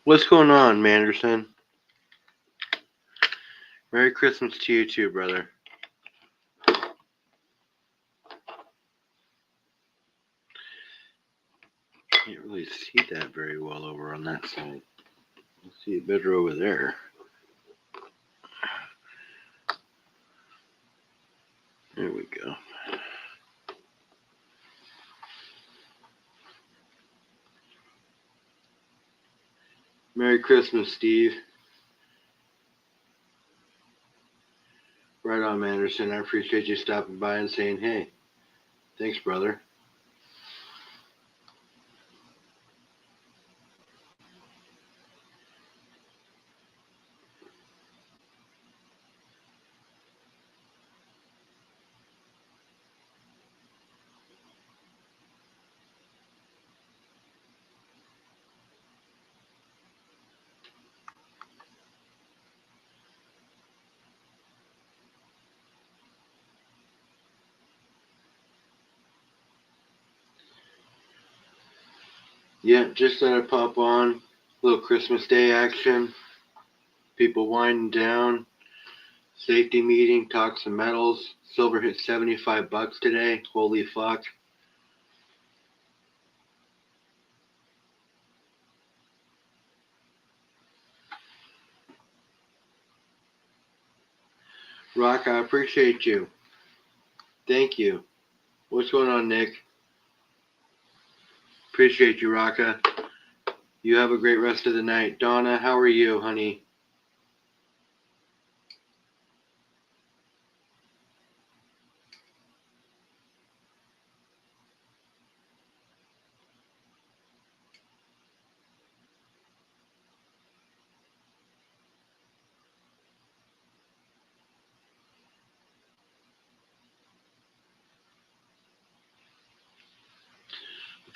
What's going on, Manderson? Merry Christmas to you too, brother. Can't really see that very well over on that side. I see it better over there. There we go. Merry Christmas, Steve. Right on, Manderson. I appreciate you stopping by and saying hey. Thanks, brother. Yeah, just thought I'd pop on. Little Christmas Day action. People winding down. Safety meeting, talk some metals. Silver hit $75 today. Holy fuck. Rock, I appreciate you. Thank you. What's going on, Nick? Appreciate you, Rocka. You have a great rest of the night. Donna, how are you, honey?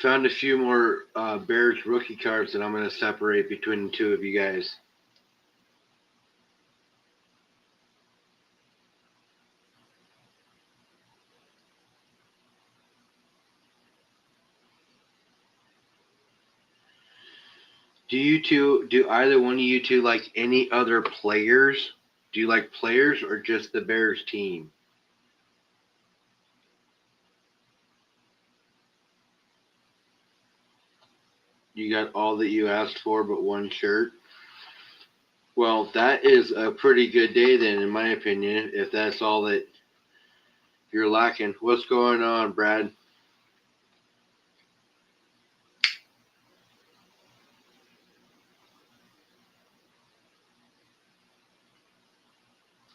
Found a few more Bears rookie cards that I'm going to separate between the two of you guys. Do either one of you two like any other players? Do you like players or just the Bears team? You got all that you asked for but one shirt? Well, that is a pretty good day then, in my opinion, if that's all that you're lacking. What's going on, Brad?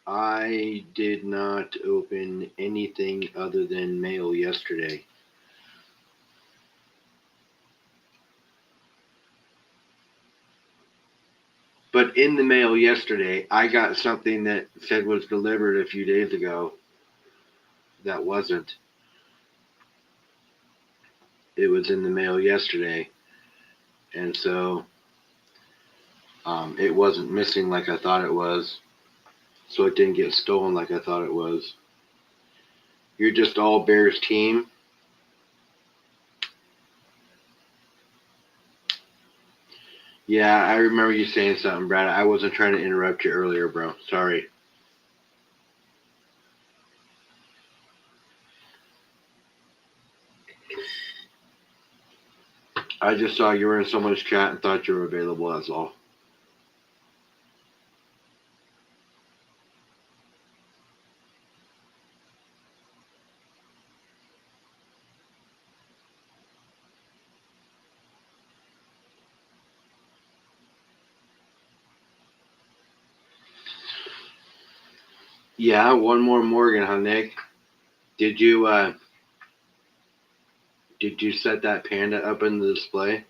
I did not open anything other than mail yesterday. But in the mail yesterday, I got something that said was delivered a few days ago that wasn't. It was in the mail yesterday. And so it wasn't missing like I thought it was. So it didn't get stolen like I thought it was. You're just all Bears team. Yeah, I remember you saying something, Brad. I wasn't trying to interrupt you earlier, bro. Sorry. I just saw you were in someone's chat and thought you were available, that's all. Yeah, one more Morgan, huh, Nick? Did you set that panda up in the display?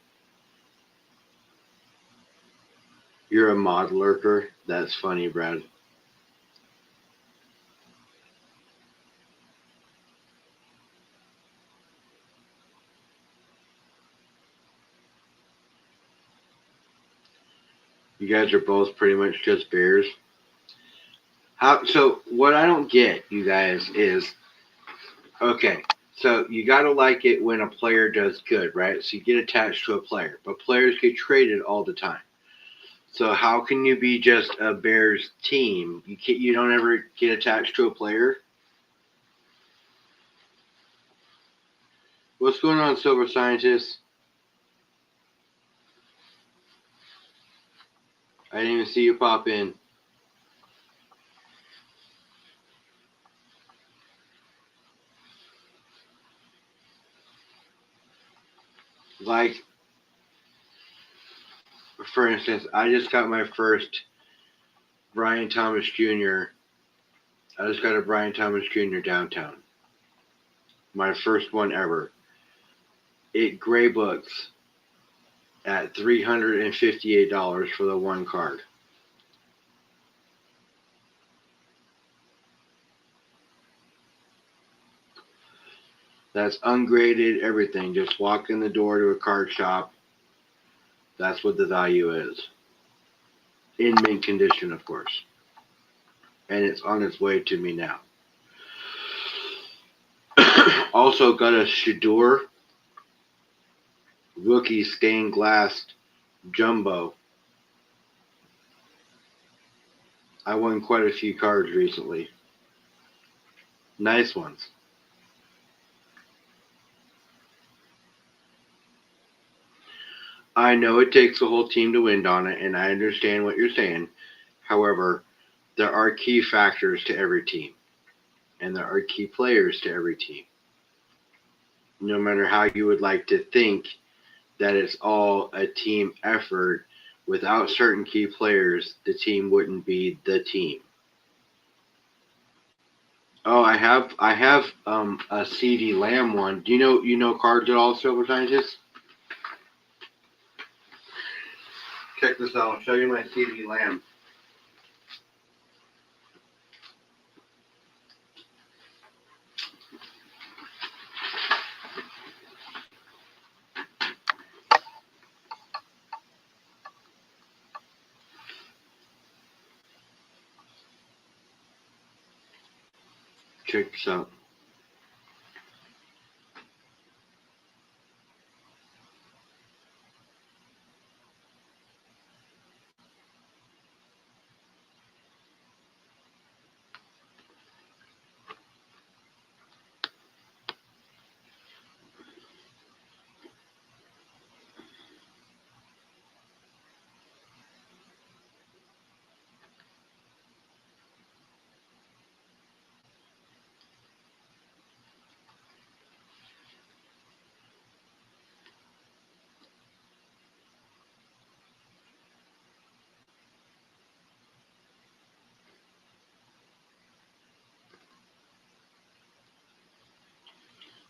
You're a mod lurker? That's funny, Brad. You guys are both pretty much just Bears. So what I don't get, you guys, is okay. So you gotta like it when a player does good, right? So you get attached to a player, but players get traded all the time. So how can you be just a Bears team? You don't ever get attached to a player. What's going on, Silver Scientist? I didn't even see you pop in. Like, for instance, I just got my first Brian Thomas Jr. I just got a Brian Thomas Jr. downtown. My first one ever. It gray books at $358 for the one card. That's ungraded, everything. Just walk in the door to a card shop. That's what the value is. In mint condition, of course. And it's on its way to me now. Also got a Shedeur rookie stained glass jumbo. I won quite a few cards recently. Nice ones. I know it takes a whole team to win on it, and I understand what you're saying. However, there are key factors to every team, and there are key players to every team. No matter how you would like to think that it's all a team effort, without certain key players, the team wouldn't be the team. Oh, I have a CeeDee Lamb one. Do you know cards at all, Silver Scientist? Check this out. I'll show you my CeeDee Lamb. Check this out.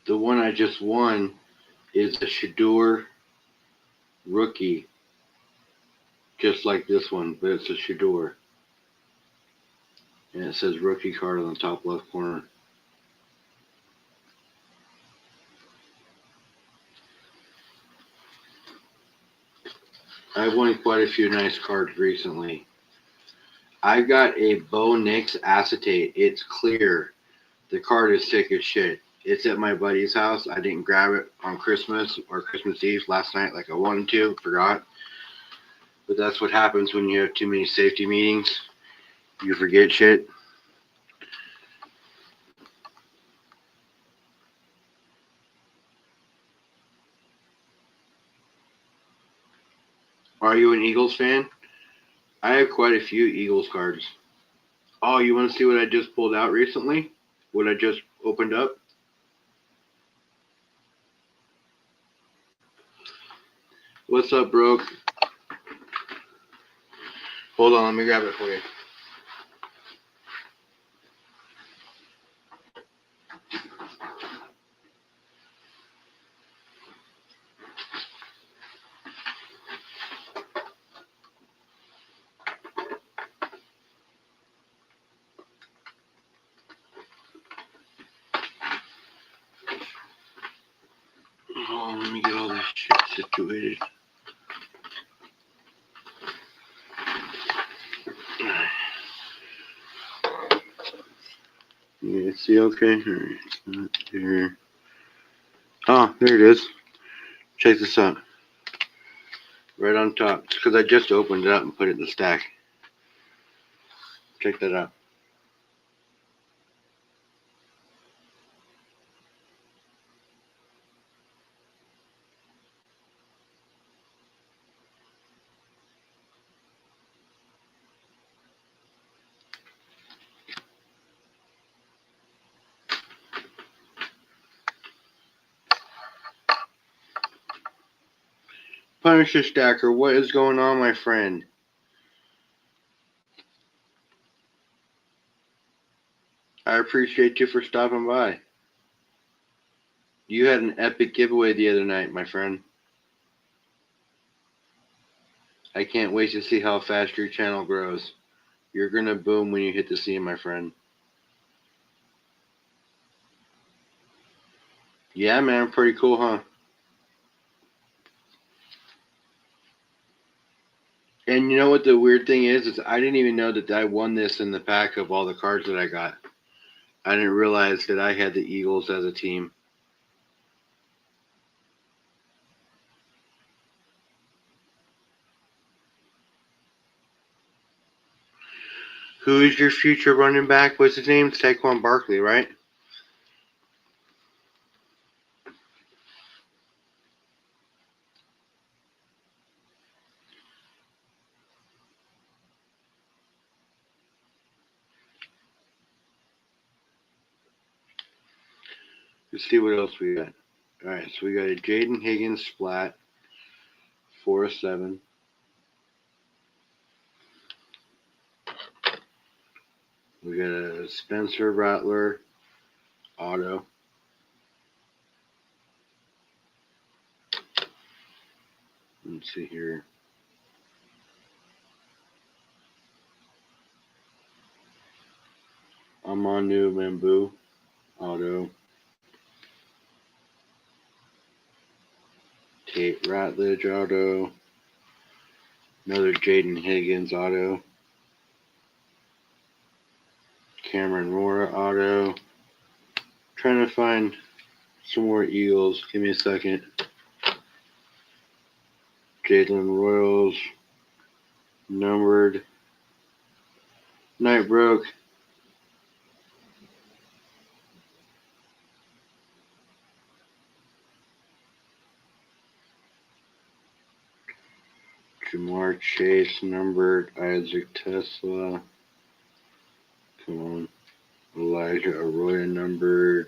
The one I just won is a Shedeur rookie, just like this one, but it's a Shedeur. And it says rookie card on the top left corner. I've won quite a few nice cards recently. I got a Bo Nix acetate. It's clear. The card is sick as shit. It's at my buddy's house. I didn't grab it on Christmas or Christmas Eve last night like I wanted to. Forgot. But that's what happens when you have too many safety meetings. You forget shit. Are you an Eagles fan? I have quite a few Eagles cards. Oh, you want to see what I just pulled out recently? What I just opened up? What's up, bro? Hold on, let me grab it for you. Oh, let me get all this shit situated. You see okay? Alright, it's not there. Oh, there it is. Check this out. Right on top. Because I just opened it up and put it in the stack. Check that out. Punisher Stacker, what is going on, my friend? I appreciate you for stopping by. You had an epic giveaway the other night, my friend. I can't wait to see how fast your channel grows. You're gonna boom when you hit the scene, my friend. Yeah, man, pretty cool, huh? And you know what the weird thing is I didn't even know that I won this in the pack of all the cards that I got. I didn't realize that I had the Eagles as a team. Who is your future running back? What's his name? Saquon Barkley, right? Let's see what else we got. Alright, so we got a Jaden Higgins splat, 4/7. We got a Spencer Rattler auto. Let's see here. Amanu Mambu auto. Tate Ratledge auto. Another Jaden Higgins auto. Cameron Rora auto. Trying to find some more Eagles. Give me a second. Jalen Royals. Numbered. Night broke. Jamar Chase numbered. Isaac Tesla. Come on. Elijah Arroyo numbered.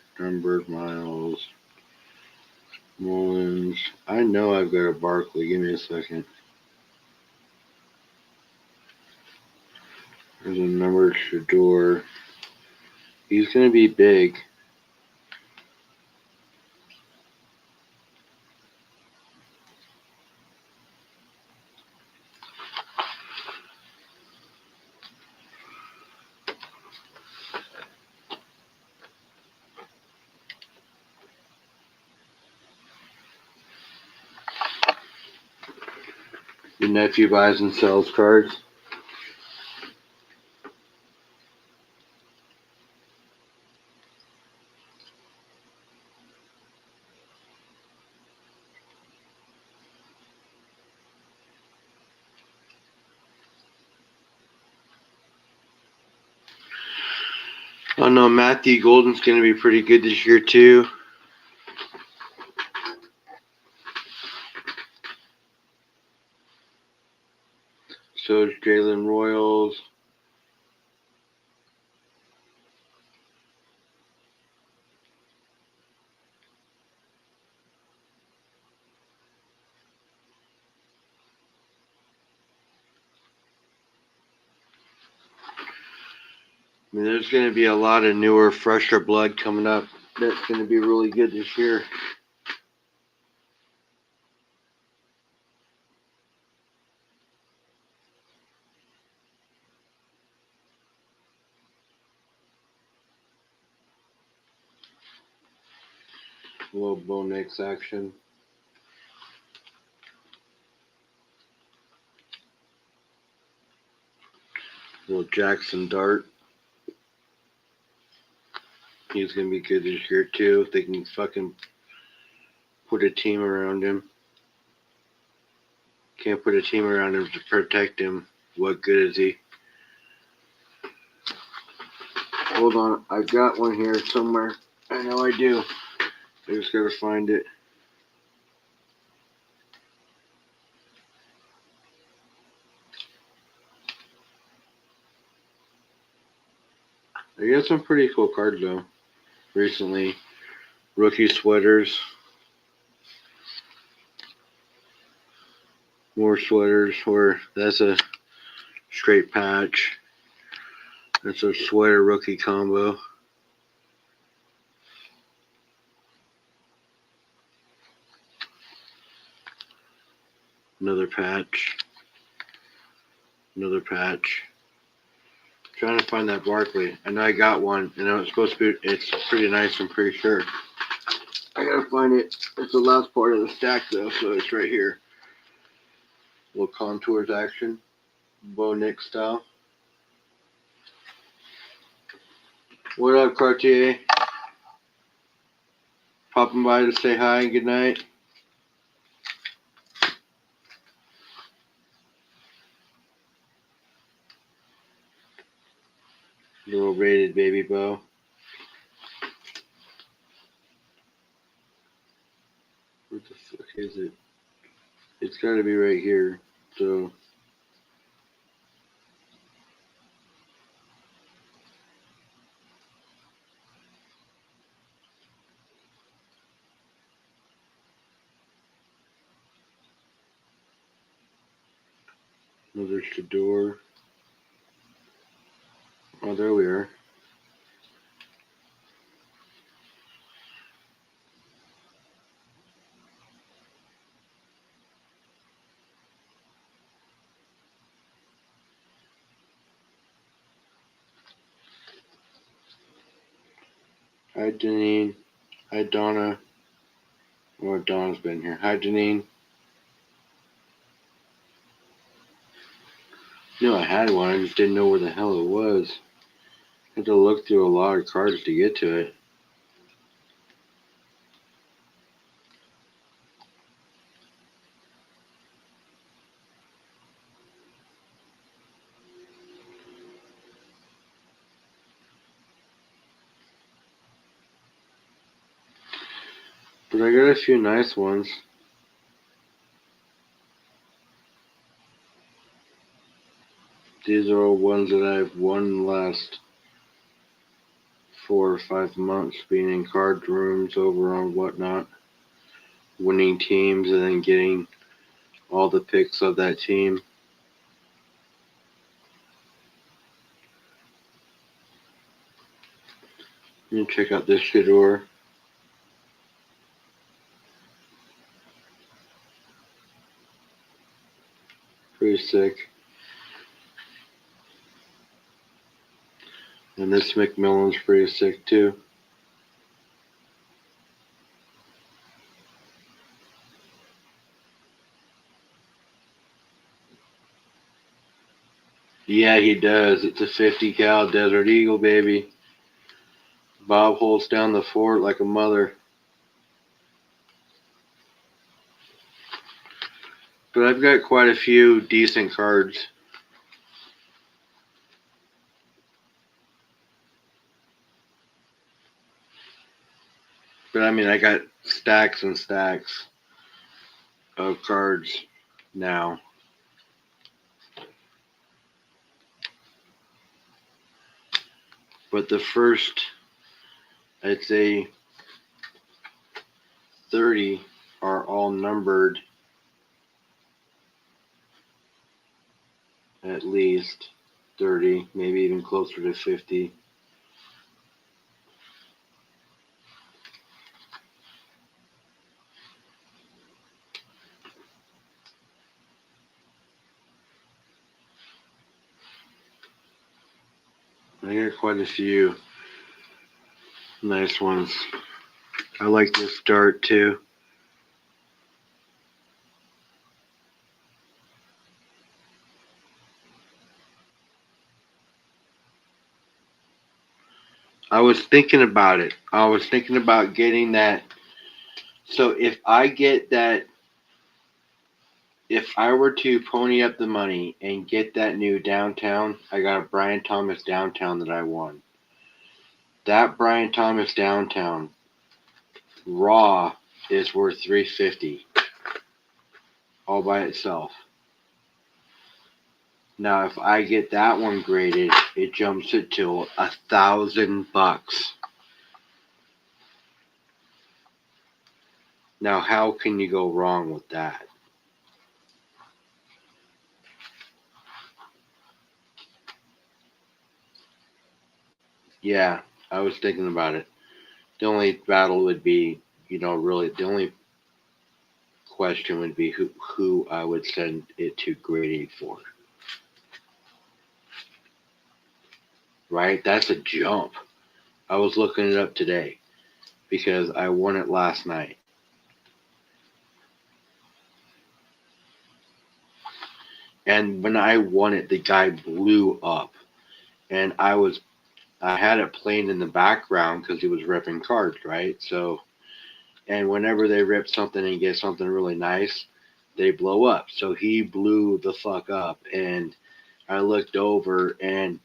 Miles. Mullins. I know I've got a Barkley. Give me a second. There's a numbered Shador. He's going to be big. Your nephew buys and sells cards. Oh no, Matthew Golden's going to be pretty good this year too. So is Jalen Royals. I mean, there's going to be a lot of newer, fresher blood coming up. That's going to be really good this year. A little Bo Nix action. A little Jackson Dart. He's going to be good this year too. If they can fucking put a team around him. can't put a team around him to protect him, what good is he? Hold on, I got one here somewhere. I know I do. I just gotta find it. I got some pretty cool cards though. Recently, rookie sweaters, more sweaters. Where that's a straight patch. That's a sweater rookie combo. Another patch. Another patch. Trying to find that Barkley. I know I got one. I know it's supposed to be. It's pretty nice. I'm pretty sure. I gotta find it. It's the last part of the stack though, so it's right here. Little contours action, Bo Nick style. What up, Cartier? Popping by to say hi and good night. Little rated baby Bo. Where the fuck is it? It's gotta be right here. So. Another Shador. Oh, there we are. Hi, Janine. Hi, Donna. Oh, Donna's been here. Hi, Janine. No, I had one. I just didn't know where the hell it was. I had to look through a lot of cards to get to it. But I got a few nice ones. These are all ones that I've won the last 4 or 5 months, being in card rooms over on Whatnot, winning teams and then getting all the picks of that team. You can check out this Shador. Pretty sick. And this McMillan's pretty sick too. Yeah, he does. It's a 50 cal Desert Eagle, baby. Bob holds down the fort like a mother. But I've got quite a few decent cards. But I mean, I got stacks and stacks of cards now. But the first, I'd say 30 are all numbered at least 30, maybe even closer to 50. I got quite a few nice ones. I like this dart too. I was thinking about it. I was thinking about getting that. So if I get that if I were to pony up the money and get that new downtown, I got a Brian Thomas downtown that I won. That Brian Thomas downtown raw is worth $350 all by itself. Now, if I get that one graded, it jumps it to $1,000. Now, how can you go wrong with that? Yeah, I was thinking about it. The only battle would be, really, the only question would be who I would send it to grading for. Right? That's a jump. I was looking it up today because I won it last night. And when I won it, the guy blew up. And I had it playing in the background because he was ripping cards, right? So, and whenever they rip something and get something really nice, they blow up. So he blew the fuck up. And I looked over, and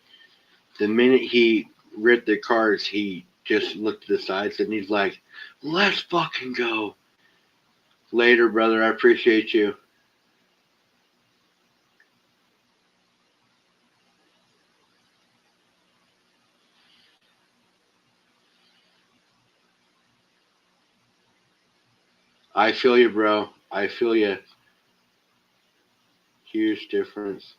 the minute he ripped the cards, he just looked to the sides and he's like, let's fucking go. Later, brother. I appreciate you. I feel you, bro. I feel you. Huge difference.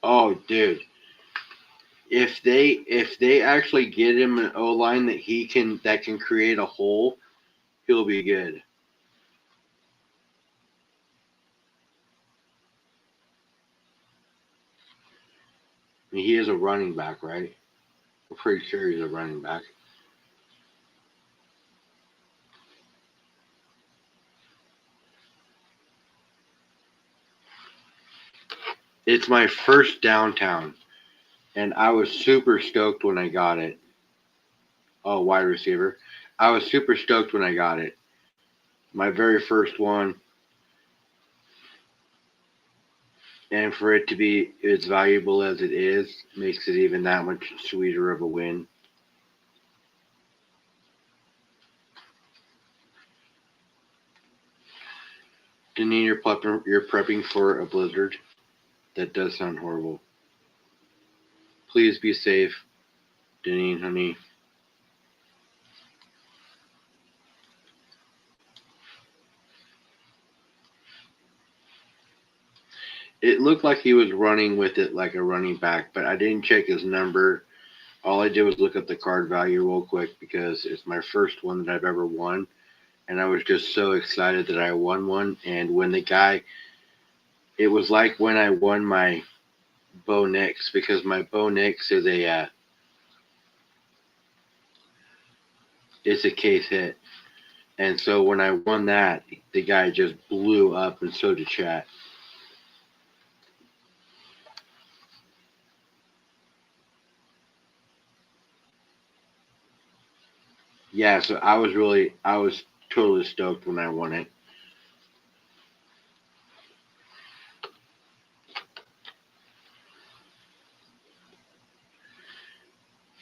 Oh, dude. If they actually get him an O line that can create a hole, he'll be good. I mean, he is a running back, right? I'm pretty sure he's a running back. It's my first downtown, and I was super stoked when I got it. Oh, wide receiver. I was super stoked when I got it. My very first one. And for it to be as valuable as it is makes it even that much sweeter of a win. Deneen, you're prepping for a blizzard? That does sound horrible. Please be safe, Deneen, honey. It looked like he was running with it like a running back, but I didn't check his number. All I did was look up the card value real quick because it's my first one that I've ever won. And I was just so excited that I won one. And when it was like when I won my Bo Nix, because my Bo Nix is a case hit. And so when I won that, the guy just blew up, and so did chat. Yeah, so I was totally stoked when I won it.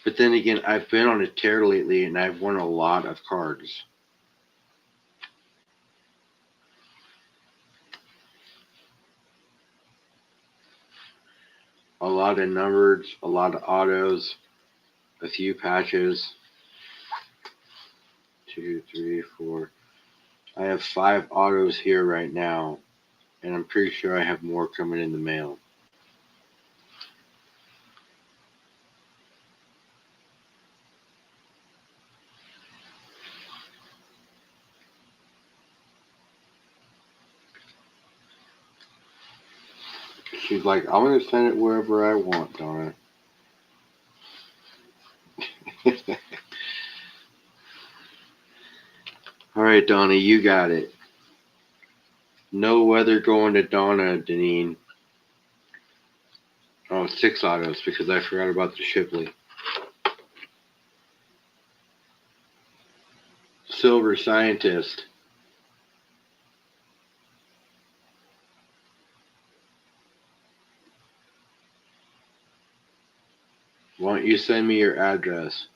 But then again, I've been on a tear lately, and I've won a lot of cards. A lot of numbers, a lot of autos, a few patches. 2, 3, 4. I have 5 autos here right now, and I'm pretty sure I have more coming in the mail. She's like, I'm going to send it wherever I want, Donna. All right, Donna, you got it. No weather going to Donna, Deneen. Oh, 6 autos because I forgot about the Shipley. Silver Scientist. Why don't you send me your address?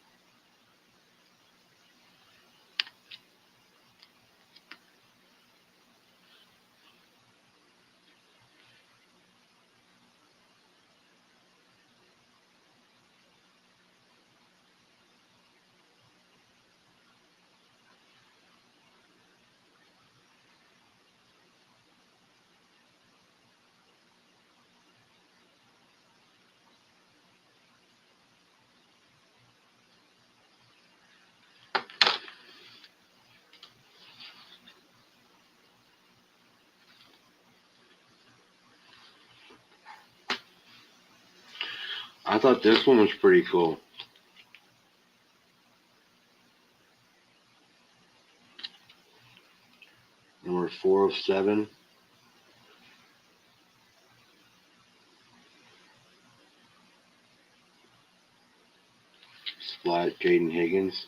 I thought this one was pretty cool. Number 407. Splat Jaden Higgins.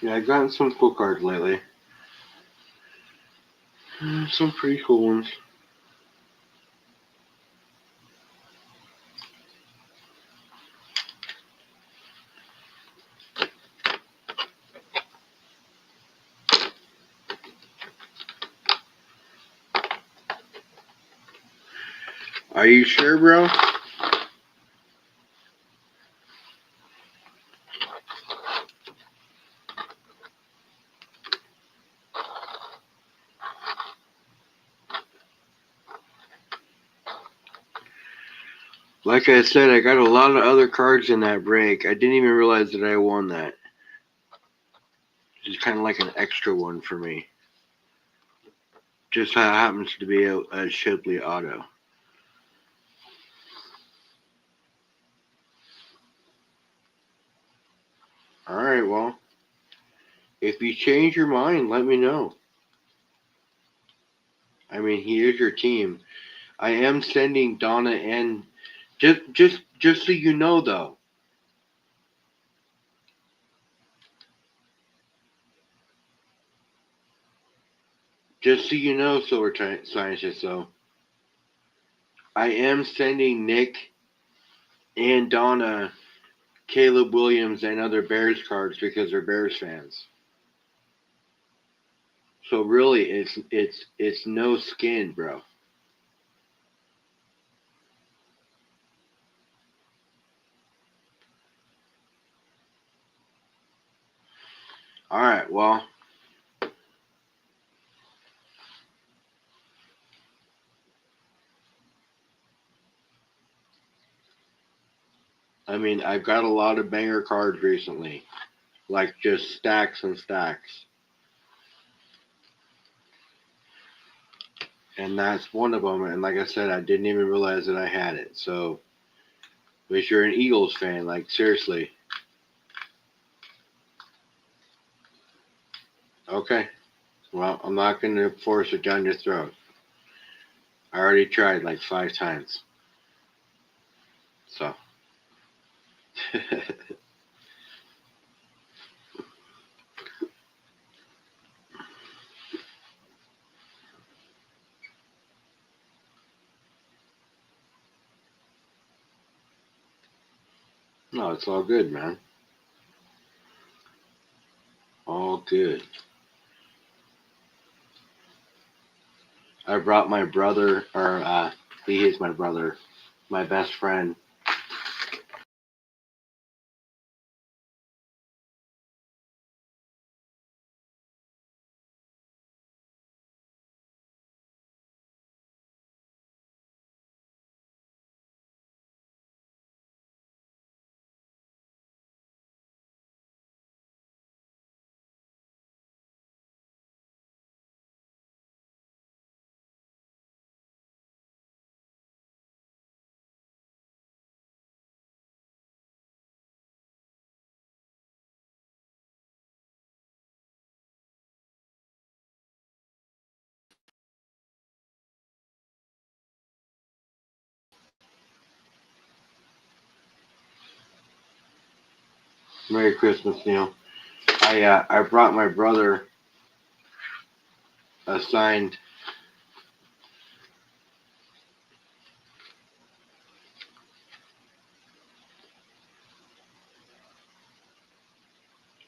Yeah, I've gotten some cool cards lately. Some pretty cool ones. Are you sure, bro? Like I said, I got a lot of other cards in that break. I didn't even realize that I won that. It's kind of like an extra one for me. Just happens to be a Shipley auto. Alright, well, if you change your mind, let me know. I mean, he is your team. I am sending Donna and just so you know, though. Just so you know, Silver Scientist, though. I am sending Nick and Donna Caleb Williams and other Bears cards because they're Bears fans. So really, it's no skin, bro. All right, well, I mean, I've got a lot of banger cards recently, like just stacks and stacks, and that's one of them. And like I said, I didn't even realize that I had it. So, if you're an Eagles fan, like seriously, okay. Well, I'm not going to force it down your throat. I already tried like 5 times. So. No, it's all good, man. All good. I brought my brother, or he is my brother, my best friend. Merry Christmas, Neil. I brought my brother a signed.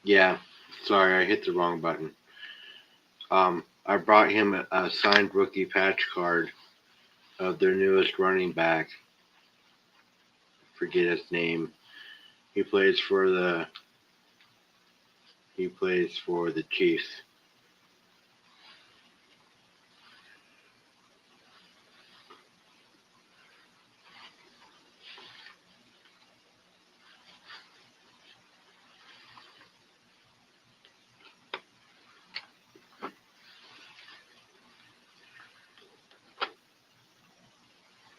Yeah, sorry, I hit the wrong button. I brought him a signed rookie patch card of their newest running back. Forget his name. He plays for the Chiefs.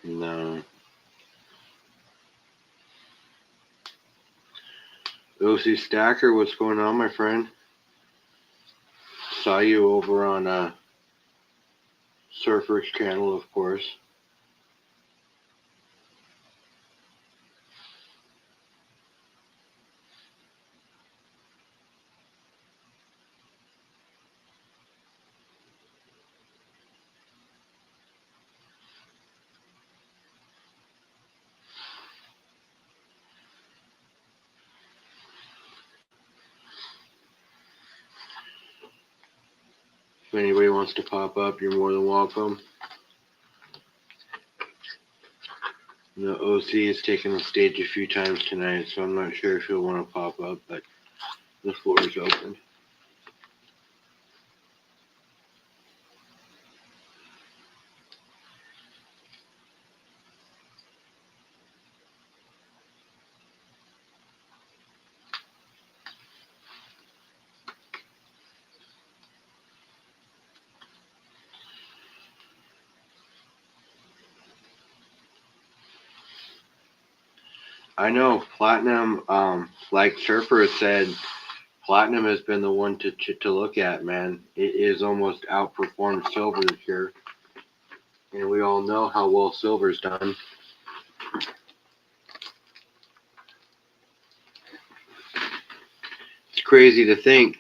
No. OC Stacker, what's going on, my friend? Saw you over on Surfer's channel, of course. If anybody wants to pop up, you're more than welcome. The OC has taken the stage a few times tonight, so I'm not sure if he'll want to pop up, but the floor is open. I know Platinum, like Surfer said, Platinum has been the one to look at, man. It is almost outperformed Silver this year. And we all know how well Silver's done. It's crazy to think.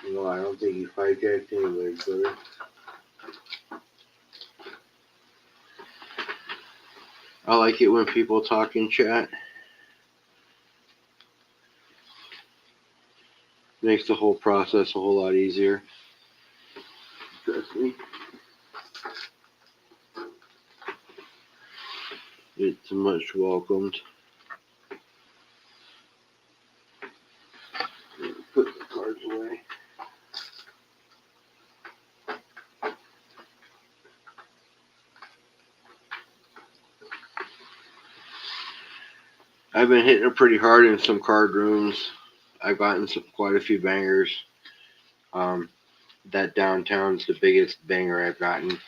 No, I don't think he hijacked anyway, brother. I like it when people talk in chat. Makes the whole process a whole lot easier. Trust me. It's much welcomed. Put the cards away. I've been hitting it pretty hard in some card rooms. I've gotten quite a few bangers. That downtown's the biggest banger I've gotten.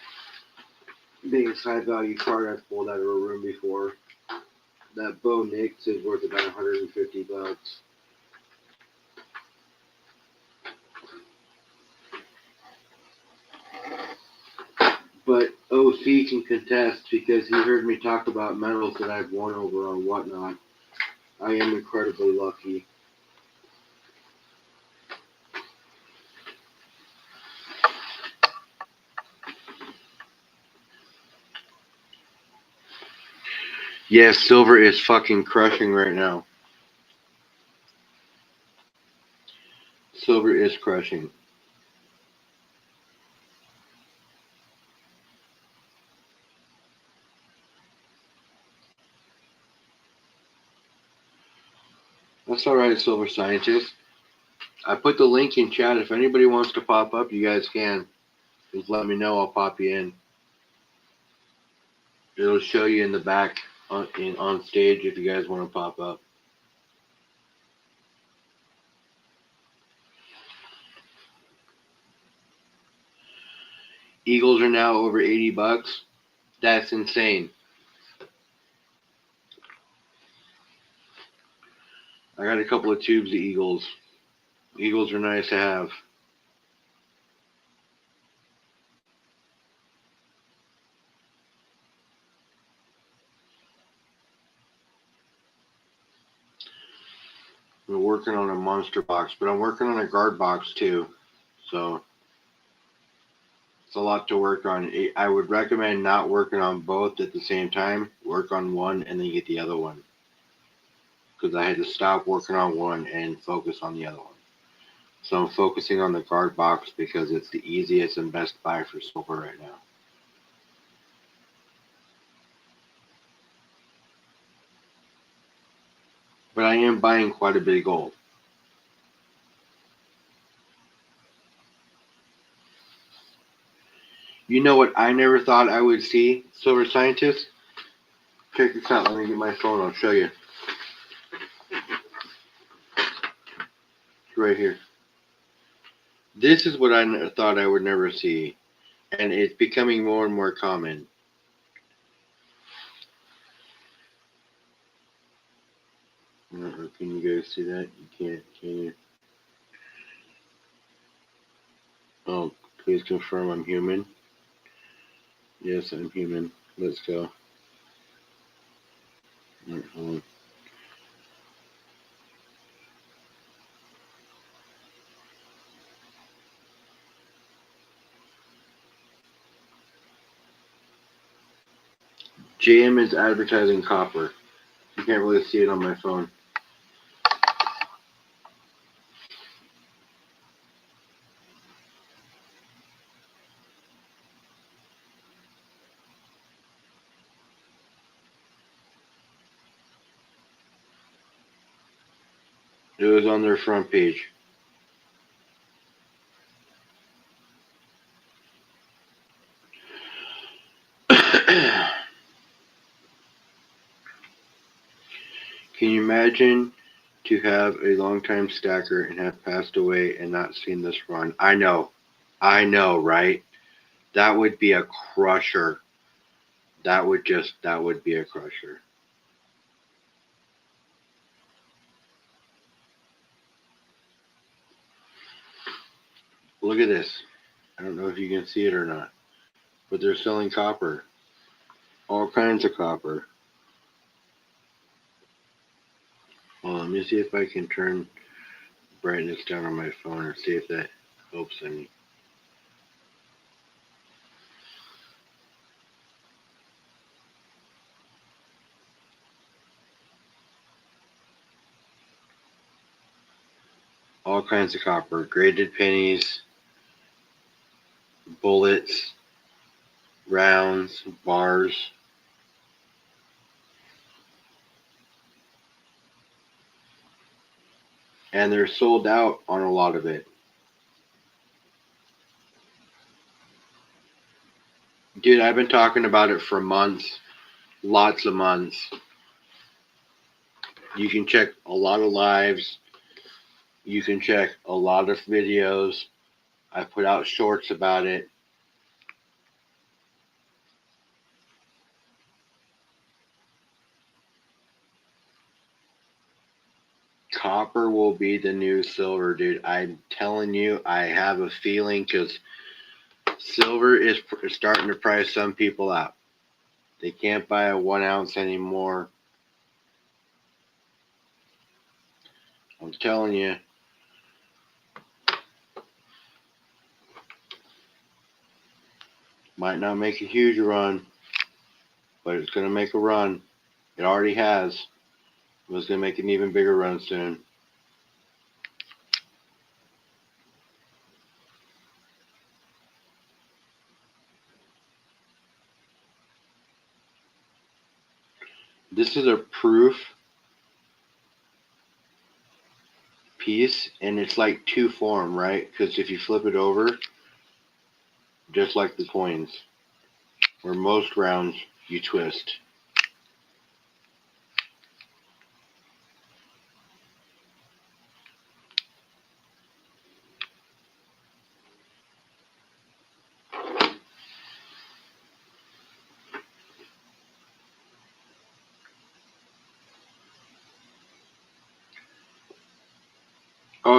Biggest high value card I've pulled out of a room before. That Bo Nix is worth about $150. But OC can contest because he heard me talk about medals that I've won over on Whatnot. I am incredibly lucky. Yes, Silver is fucking crushing right now. Silver is crushing. That's alright, Silver Scientist. I put the link in chat. If anybody wants to pop up, you guys can. Just let me know. I'll pop you in. It'll show you in the back on stage if you guys want to pop up. Eagles are now over $80. That's insane. I got a couple of tubes of Eagles. Eagles are nice to have. We're working on a monster box, but I'm working on a guard box too. So it's a lot to work on. I would recommend not working on both at the same time. Work on one and then get the other one. Because I had to stop working on one and focus on the other one. So I'm focusing on the guard box because it's the easiest and best buy for silver right now. But I am buying quite a bit of gold. You know what I never thought I would see, Silver Scientist? Check this out. Let me get my phone. I'll show you. It's right here. This is what I thought I would never see. And it's becoming more and more common. Can you guys see that? You can't, can you? Oh, please confirm I'm human. Yes, I'm human. Let's go. Hold on. JM is advertising copper. You can't really see it on my phone. It was on their front page. Can you imagine to have a longtime stacker and have passed away and not seen this run? I know, right? That would be a crusher. That would be a crusher. Look at this. I don't know if you can see it or not, but they're selling copper. All kinds of copper. Well, let me see if I can turn brightness down on my phone or see if that helps any. All kinds of copper. Graded pennies, bullets, rounds, bars. And they're sold out on a lot of it. Dude, I've been talking about it for months. Lots of months. You can check a lot of lives. You can check a lot of videos. I put out shorts about it. Copper will be the new silver, dude. I'm telling you, I have a feeling because silver is starting to price some people out. They can't buy a 1 ounce anymore. I'm telling you. Might not make a huge run, but it's going to make a run. It already has. It was going to make an even bigger run soon. This is a proof piece, and it's like two form, right? Because if you flip it over, just like the coins, where most rounds you twist.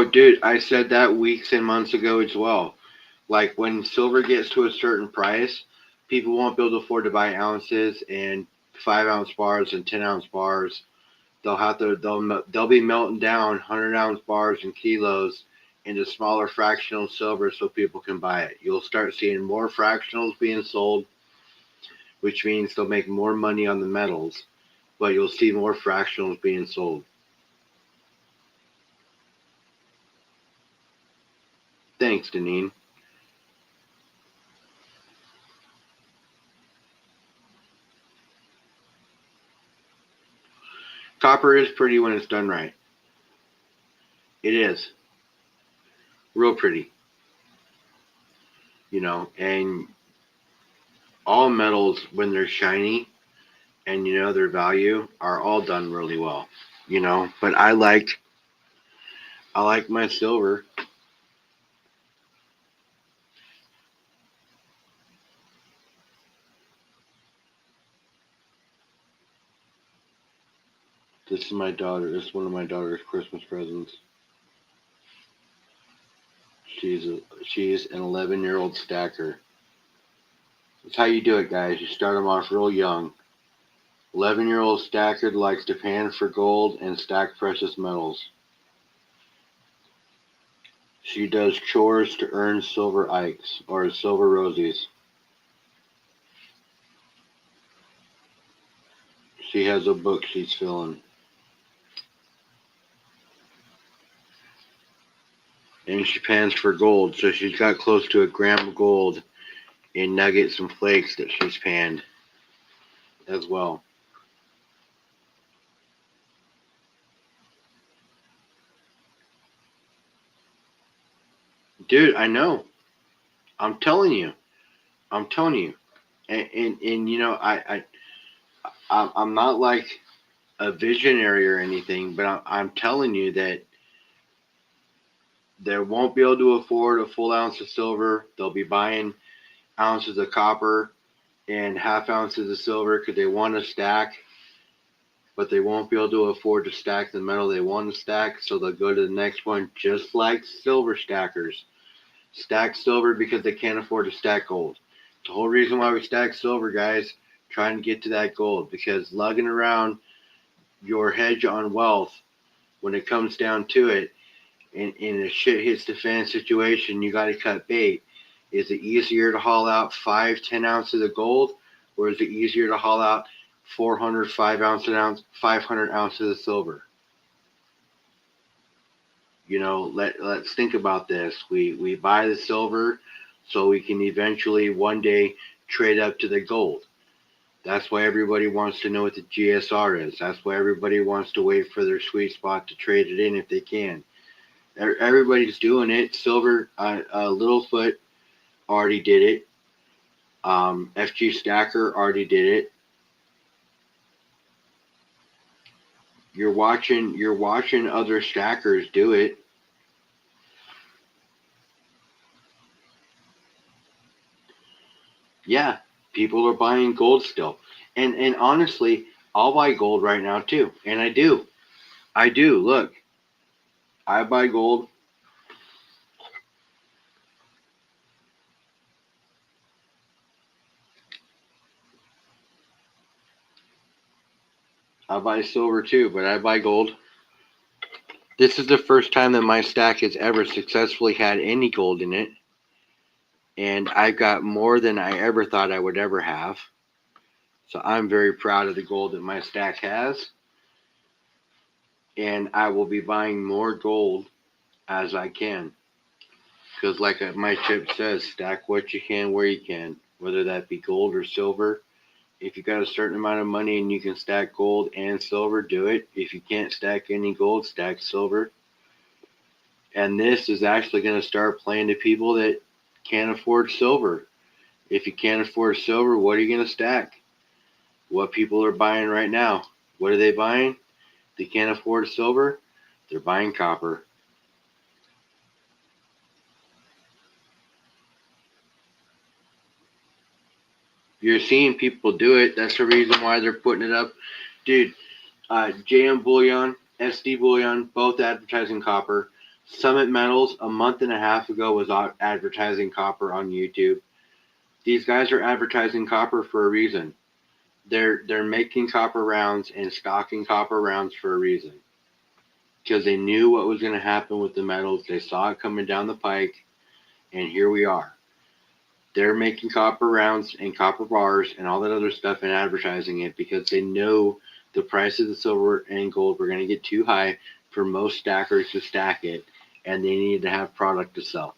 Oh, dude, I said that weeks and months ago as well. Like when silver gets to a certain price, people won't be able to afford to buy ounces and 5 ounce bars and 10 ounce bars. They'll be melting down 100 ounce bars and kilos into smaller fractional silver so people can buy it. You'll start seeing more fractionals being sold, which means they'll make more money on the metals, but you'll see more fractionals being sold. Thanks, Deneen. Copper is pretty when it's done right. It is. Real pretty. And all metals, when they're shiny and their value, are all done really well. But I like my silver. This is my daughter. This is one of my daughter's Christmas presents. She's an 11-year-old stacker. That's how you do it, guys. You start them off real young. 11-year-old stacker likes to pan for gold and stack precious metals. She does chores to earn silver ikes or silver rosies. She has a book she's filling. And she pans for gold, so she's got close to 1 gram of gold in nuggets and flakes that she's panned as well. Dude, I know. I'm telling you. And I'm not like a visionary or anything, but I'm telling you that they won't be able to afford a full ounce of silver. They'll be buying ounces of copper and half ounces of silver because they want to stack, but they won't be able to afford to stack the metal they want to stack, so they'll go to the next one just like silver stackers. Stack silver because they can't afford to stack gold. The whole reason why we stack silver, guys, trying to get to that gold, because lugging around your hedge on wealth, when it comes down to it, in a shit hits the fan situation, you got to cut bait. Is it easier to haul out 5-10 ounces of gold, or is it easier to haul out 400 500 ounces of silver? Let's think about this. We buy the silver so we can eventually one day trade up to the gold. That's why everybody wants to know what the GSR is. That's why everybody wants to wait for their sweet spot to trade it in if they can. Everybody's doing it. Silver, Littlefoot already did it. FG Stacker already did it. You're watching other stackers do it. Yeah, people are buying gold still. And honestly, I'll buy gold right now too. And I do. Look, I buy gold. I buy silver too, but I buy gold. This is the first time that my stack has ever successfully had any gold in it. And I've got more than I ever thought I would ever have. So I'm very proud of the gold that my stack has. And I will be buying more gold as I can. Because like my chip says, stack what you can where you can. Whether that be gold or silver. If you got a certain amount of money and you can stack gold and silver, do it. If you can't stack any gold, stack silver. And this is actually going to start playing to people that can't afford silver. If you can't afford silver, what are you going to stack? What people are buying right now. What are they buying? They can't afford silver. They're buying copper. You're seeing people do it. That's the reason why they're putting it up. Dude, JM Bullion, SD Bullion, both advertising copper. Summit Metals a month and a half ago was advertising copper on YouTube. These guys are advertising copper for a reason. They're making copper rounds and stocking copper rounds for a reason. Because they knew what was going to happen with the metals. They saw it coming down the pike, and here we are. They're making copper rounds and copper bars and all that other stuff and advertising it because they know the price of the silver and gold were going to get too high for most stackers to stack it, and they needed to have product to sell.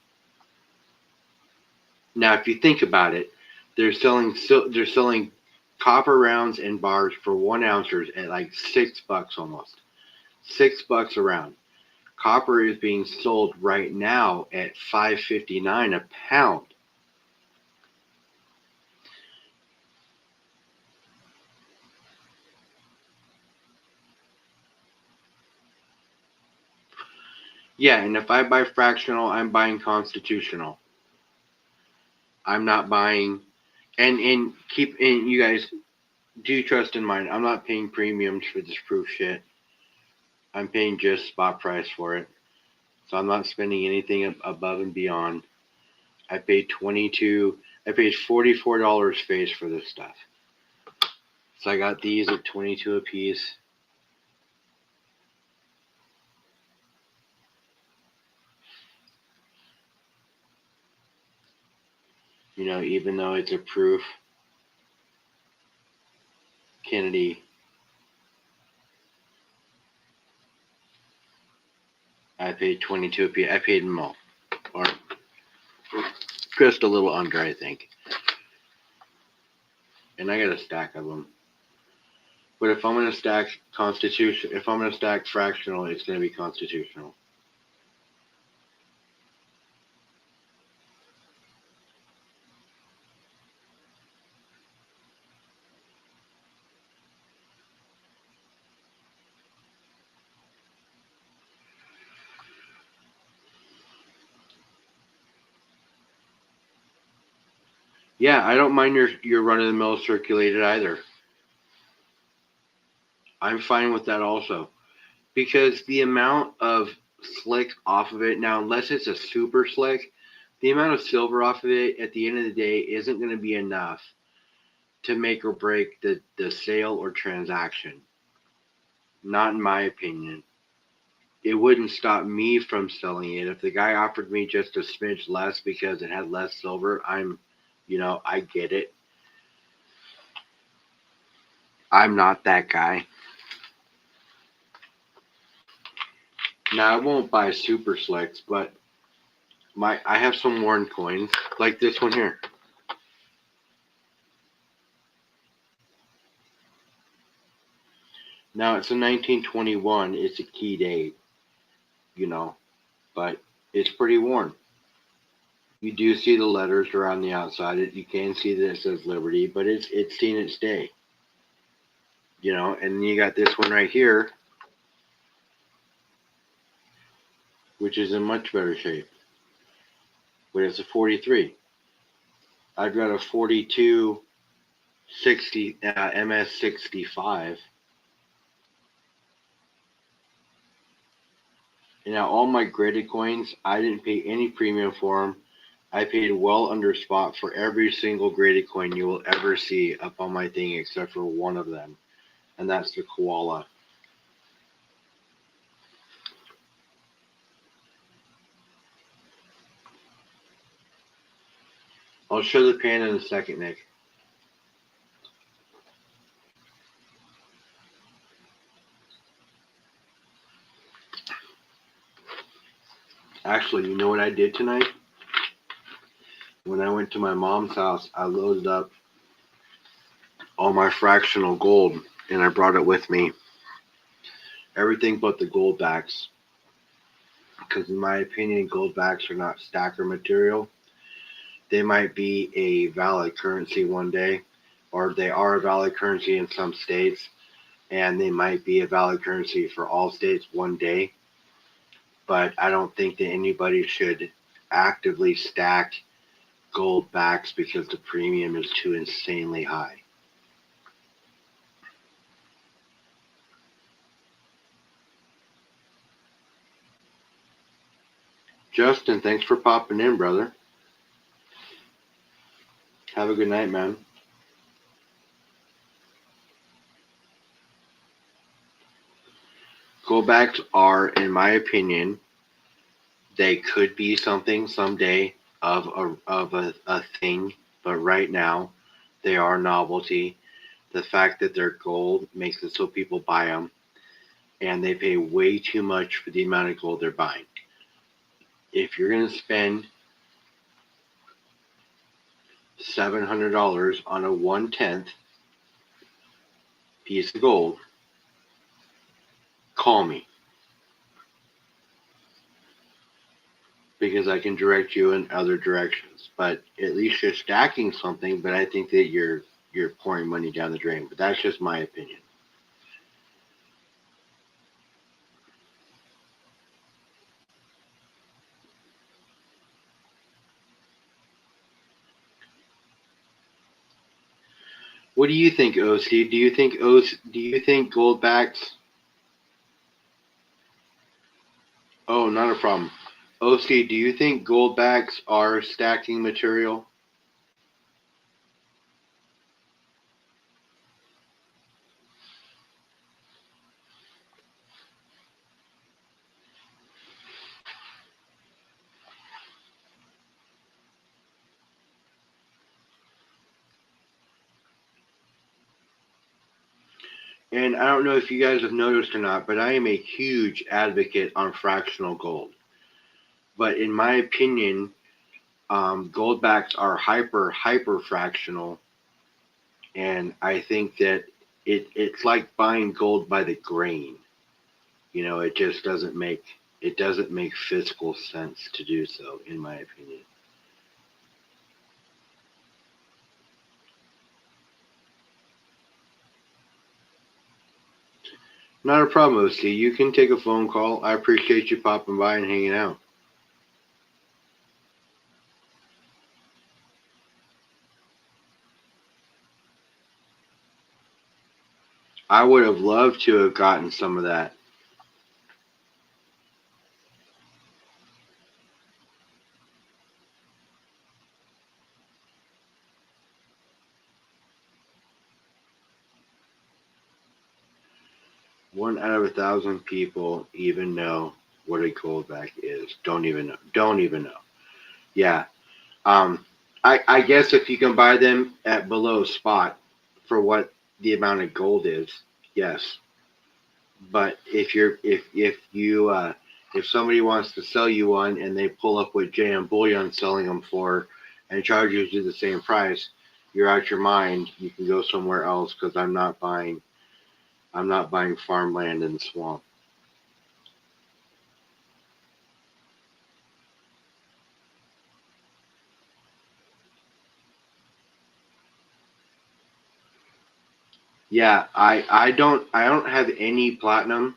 Now, if you think about it, they're selling copper rounds and bars for 1 ounces at like $6 almost. $6 a round. Copper is being sold right now at $5.59 a pound. Yeah, and if I buy fractional, I'm buying constitutional. I'm not buying, and you guys do trust in mind. I'm not paying premiums for this proof shit. I'm paying just spot price for it, so I'm not spending anything above and beyond. I paid $44 face for this stuff. So I got these at $22 a piece. You know, even though it's a proof, Kennedy, I paid $22 a piece. I paid them all, or just a little under, I think. And I got a stack of them. But if I'm gonna stack fractional, it's gonna be constitutional. Yeah, I don't mind your run of the mill circulated either. I'm fine with that also. Because the amount of slick off of it, now unless it's a super slick, the amount of silver off of it at the end of the day isn't going to be enough to make or break the sale or transaction. Not in my opinion. It wouldn't stop me from selling it. If the guy offered me just a smidge less because it had less silver, I get it. I'm not that guy. Now I won't buy super slicks, but I have some worn coins like this one here. Now it's a 1921. It's a key date, but it's pretty worn. You do see the letters around the outside. You can see that it says Liberty, but it's seen its day. And then you got this one right here, which is in much better shape. But it's a 43. I've got a 4260 MS65. And now all my graded coins, I didn't pay any premium for them. I paid well under spot for every single graded coin you will ever see up on my thing except for one of them. And that's the koala. I'll show the pan in a second, Nick. Actually, you know what I did tonight? When I went to my mom's house, I loaded up all my fractional gold and I brought it with me. Everything but the gold backs. Because in my opinion, gold backs are not stacker material. They might be a valid currency one day, or they are a valid currency in some states, and they might be a valid currency for all states one day. But I don't think that anybody should actively stack gold backs because the premium is too insanely high. Justin, thanks for popping in, brother. Have a good night, man. Goldbacks are, in my opinion, they could be something someday of a thing, but right now they are novelty. The fact that they're gold makes it so people buy them, and they pay way too much for the amount of gold they're buying. If you're going to spend $700 on a 1/10 piece of gold, call me, because I can direct you in other directions. But at least you're stacking something. But I think that you're pouring money down the drain. But that's just my opinion. What do you think, OC? Do you think Goldbacks? Oh, not a problem. OC, do you think Goldbacks are stacking material? And I don't know if you guys have noticed or not, but I am a huge advocate on fractional gold. But in my opinion, Goldbacks are hyper fractional, and I think that it's like buying gold by the grain. It just doesn't make physical sense to do so, in my opinion. Not a problem, OC. You can take a phone call. I appreciate you popping by and hanging out. I would have loved to have gotten some of that. One out of 1,000 people even know what a goldback is. Don't even know. Don't even know. Yeah. Um, I guess if you can buy them at below spot for what the amount of gold is, yes. But if somebody wants to sell you one and they pull up what JM Bullion selling them for and charges you the same price, you're out your mind. You can go somewhere else, because I'm not buying farmland in the swamp. Yeah, I don't have any platinum.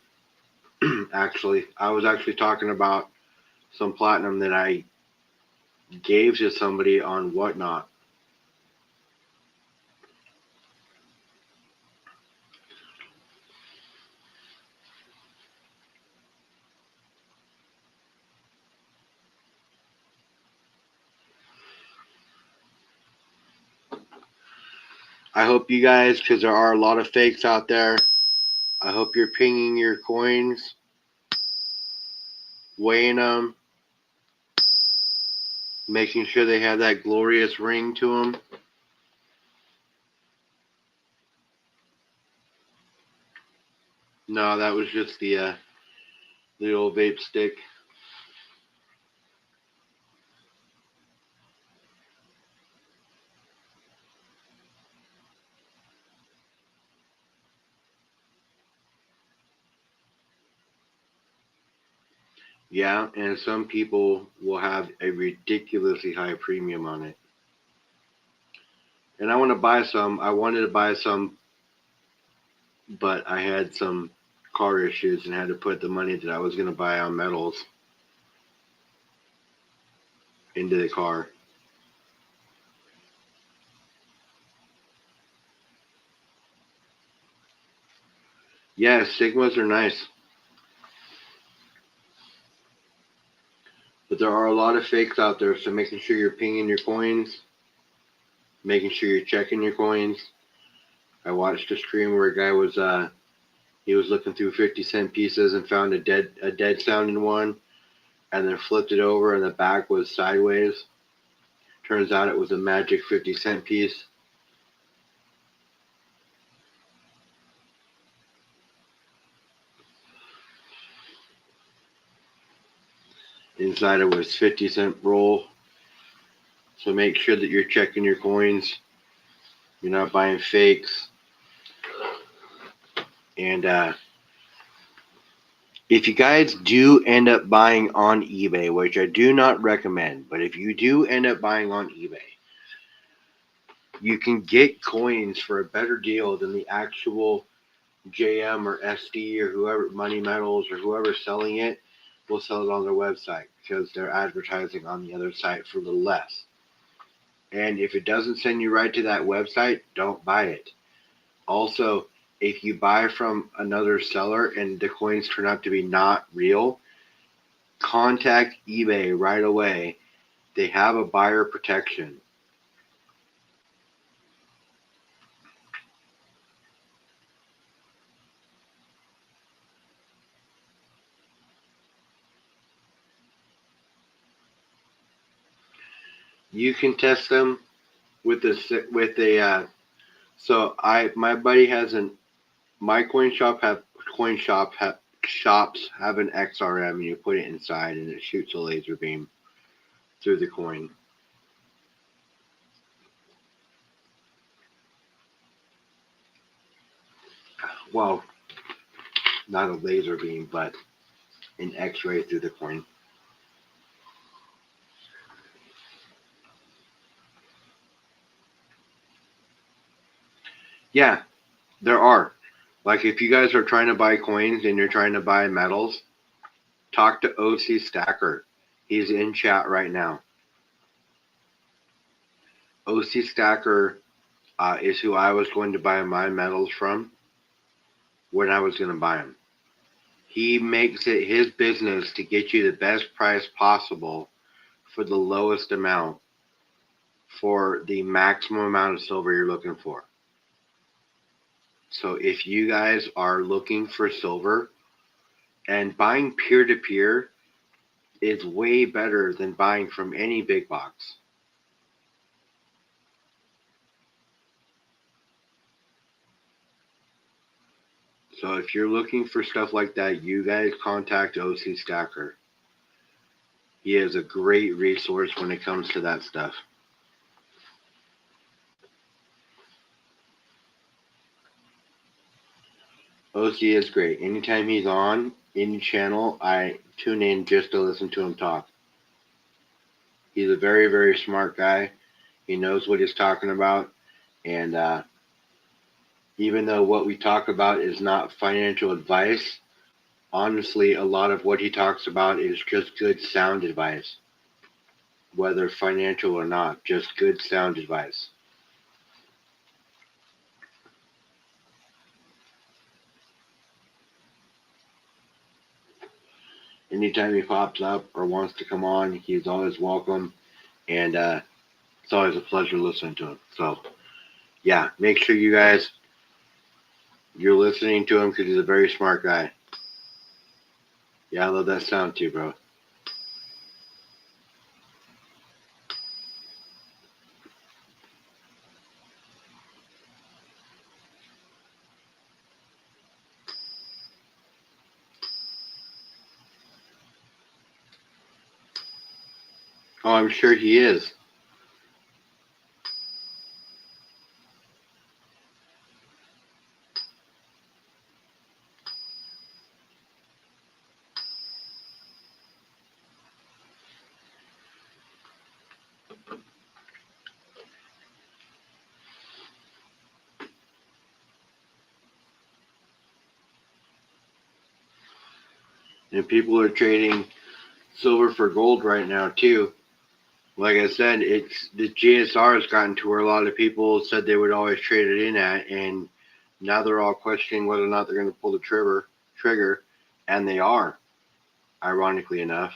Actually, I was actually talking about some platinum that I gave to somebody on Whatnot. I hope you guys, because there are a lot of fakes out there, I hope you're pinging your coins, weighing them, making sure they have that glorious ring to them. No, that was just the old vape stick. Yeah, and some people will have a ridiculously high premium on it. And I want to buy some. I wanted to buy some, but I had some car issues and had to put the money that I was going to buy on metals into the car. Yeah, Sigmas are nice, but there are a lot of fakes out there, so making sure you're pinging your coins, making sure you're checking your coins. I watched a stream where a guy was he was looking through 50-cent pieces and found a dead sounding one, and then flipped it over and the back was sideways. Turns out it was a magic 50-cent piece. Inside it was 50-cent roll. So make sure that you're checking your coins. You're not buying fakes. And if you guys do end up buying on eBay, which I do not recommend, but if you do end up buying on eBay, you can get coins for a better deal than the actual JM or SD or whoever, Money Metals or whoever's selling it will sell it on their website because they're advertising on the other site for a little less. And if it doesn't send you right to that website, don't buy it. Also, if you buy from another seller and the coins turn out to be not real, contact eBay right away. They have a buyer protection. You can test them with a so my buddy has my shops have an XRM, and you put it inside and it shoots a laser beam through the coin. Well, not a laser beam, but an X-ray through the coin. Yeah, there are. Like if you guys are trying to buy coins and you're trying to buy metals, talk to OC Stacker. He's in chat right now. OC Stacker is who I was going to buy my metals from when I was going to buy them. He makes it his business to get you the best price possible for the lowest amount for the maximum amount of silver you're looking for. So if you guys are looking for silver, and buying peer-to-peer is way better than buying from any big box. So if you're looking for stuff like that, you guys contact OC Stacker. He is a great resource when it comes to that stuff. OC is great. Anytime he's on any channel, I tune in just to listen to him talk. He's a very, very smart guy. He knows what he's talking about. And even though what we talk about is not financial advice, honestly, a lot of what he talks about is just good sound advice. Whether financial or not, just good sound advice. Anytime he pops up or wants to come on, he's always welcome. And it's always a pleasure listening to him. So, yeah, make sure you guys, you're listening to him because he's a very smart guy. Yeah, I love that sound too, bro. Oh, I'm sure he is. And people are trading silver for gold right now too. Like I said, it's the GSR has gotten to where a lot of people said they would always trade it in at, and now they're all questioning whether or not they're going to pull the trigger, and they are, ironically enough.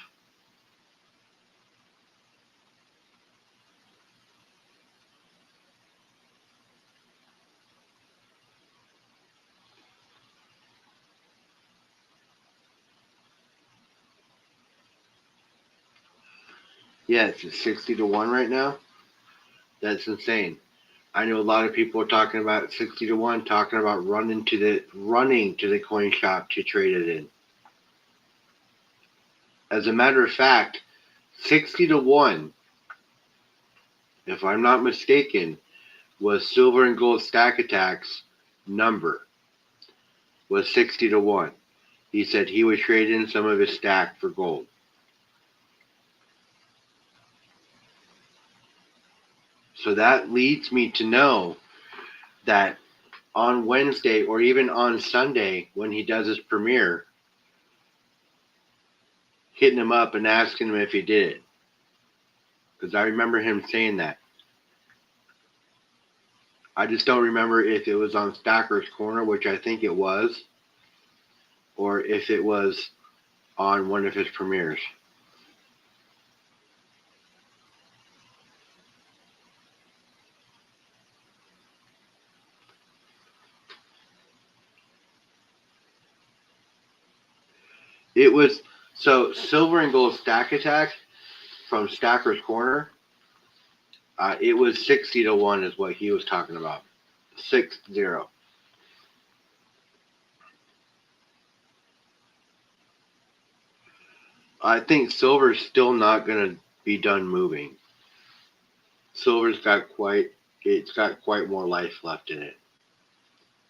Yeah, it's at 60 to 1 right now. That's insane. I know a lot of people are talking about 60 to 1, talking about running to the coin shop to trade it in. As a matter of fact, 60 to 1, if I'm not mistaken, was Silver and Gold Stack Attack's number. Was 60 to 1. He said he would trade in some of his stack for gold. So that leads me to know that on Wednesday or even on Sunday when he does his premiere, hitting him up and asking him if he did it. Because I remember him saying that. I just don't remember if it was on Stacker's Corner, which I think it was, or if it was on one of his premieres. It was, so Silver and Gold Stack Attack from Stacker's Corner, it was 60 to 1 is what he was talking about. 6-0. I think Silver's still not going to be done moving. Silver's got quite more life left in it.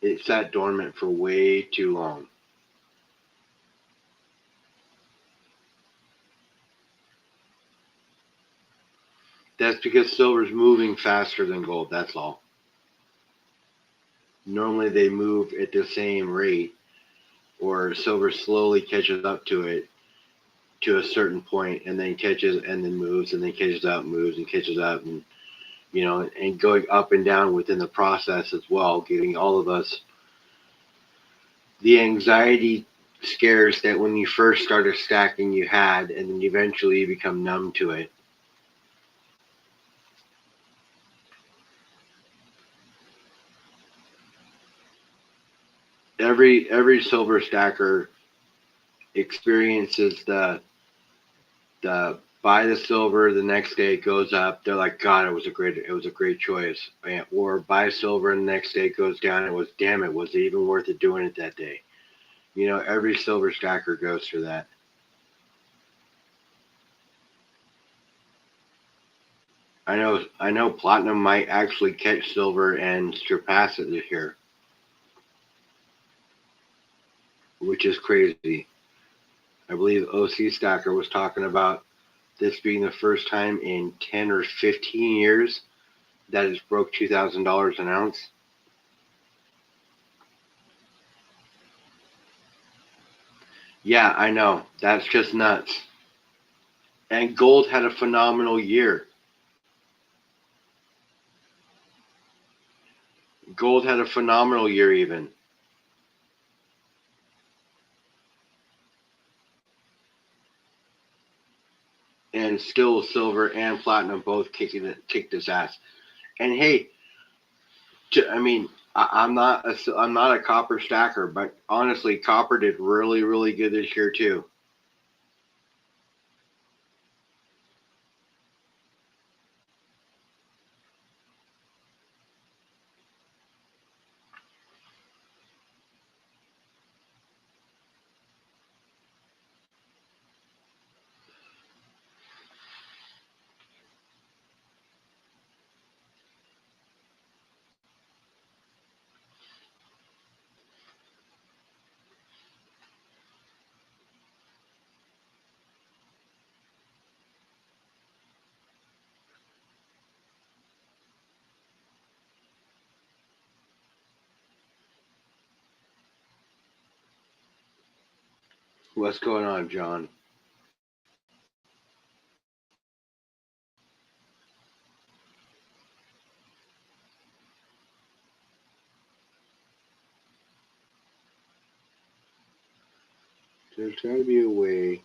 It sat dormant for way too long. That's because silver's moving faster than gold, that's all. Normally they move at the same rate, or silver slowly catches up to it to a certain point and then catches and then moves and then catches up, moves and catches up, and and going up and down within the process as well, giving all of us the anxiety scares that when you first started stacking you had, and then eventually you become numb to it. Every silver stacker experiences the buy the silver, the next day it goes up, they're like, God, it was a great choice. Or buy silver and the next day it goes down, it was, damn it, was it even worth it doing it that day? Every silver stacker goes through that. I know platinum might actually catch silver and surpass it this year, which is crazy. I believe OC Stacker was talking about this being the first time in 10 or 15 years that it's broke $2,000 an ounce. Yeah, I know. That's just nuts. And gold had a phenomenal year. Gold had a phenomenal year even. And still silver and platinum both kicked his ass. And hey, I mean, I'm not a copper stacker, but honestly, copper did really, really good this year too. What's going on, John? There's got to be a way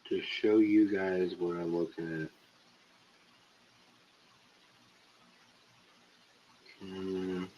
to show you guys what I'm looking at. Mm,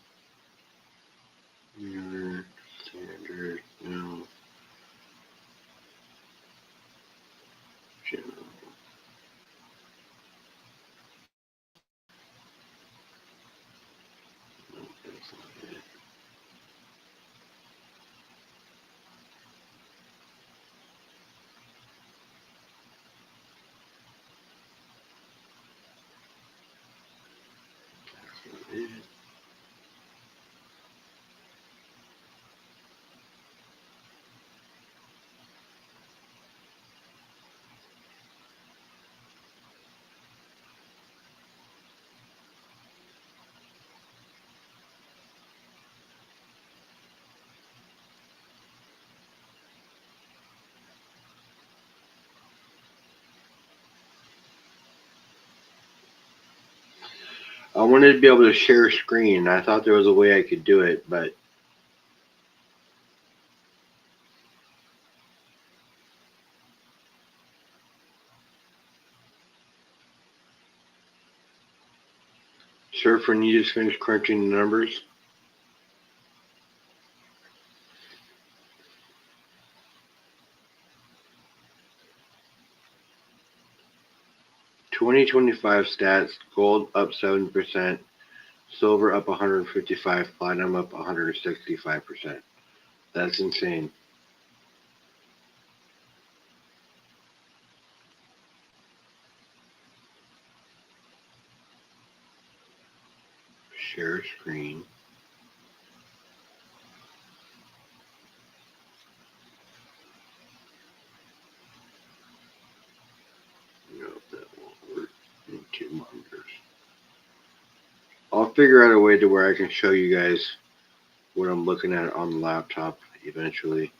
I wanted to be able to share screen. I thought there was a way I could do it, but Surfer, you just finished crunching the numbers. 2025 stats: gold up 7%, silver up 155, platinum up 165%. That's insane. Share screen. No, that won't work. Need two monitors. I'll figure out a way to where I can show you guys what I'm looking at on the laptop eventually.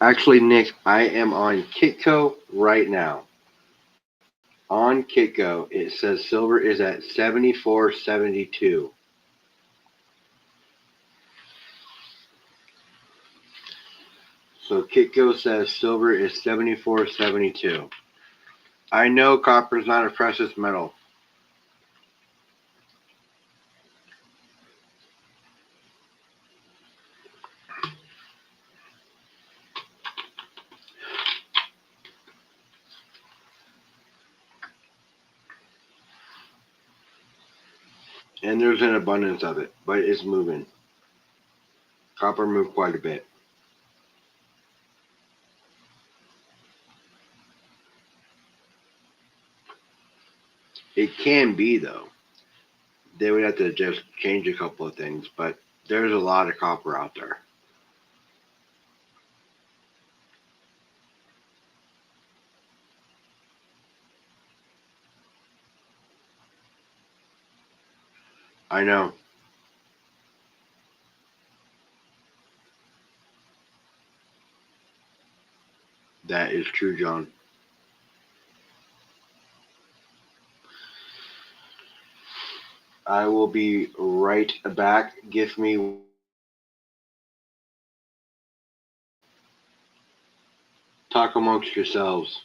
Actually, Nick, I am on Kitco right now. On Kitco, it says silver is at 74.72. So Kitco says silver is 74.72. I know copper is not a precious metal. And there's an abundance of it, but it's moving. Copper moved quite a bit. It can be, though. They would have to just change a couple of things, but there's a lot of copper out there. I know. That is true, John. I will be right back. Give me talk amongst yourselves.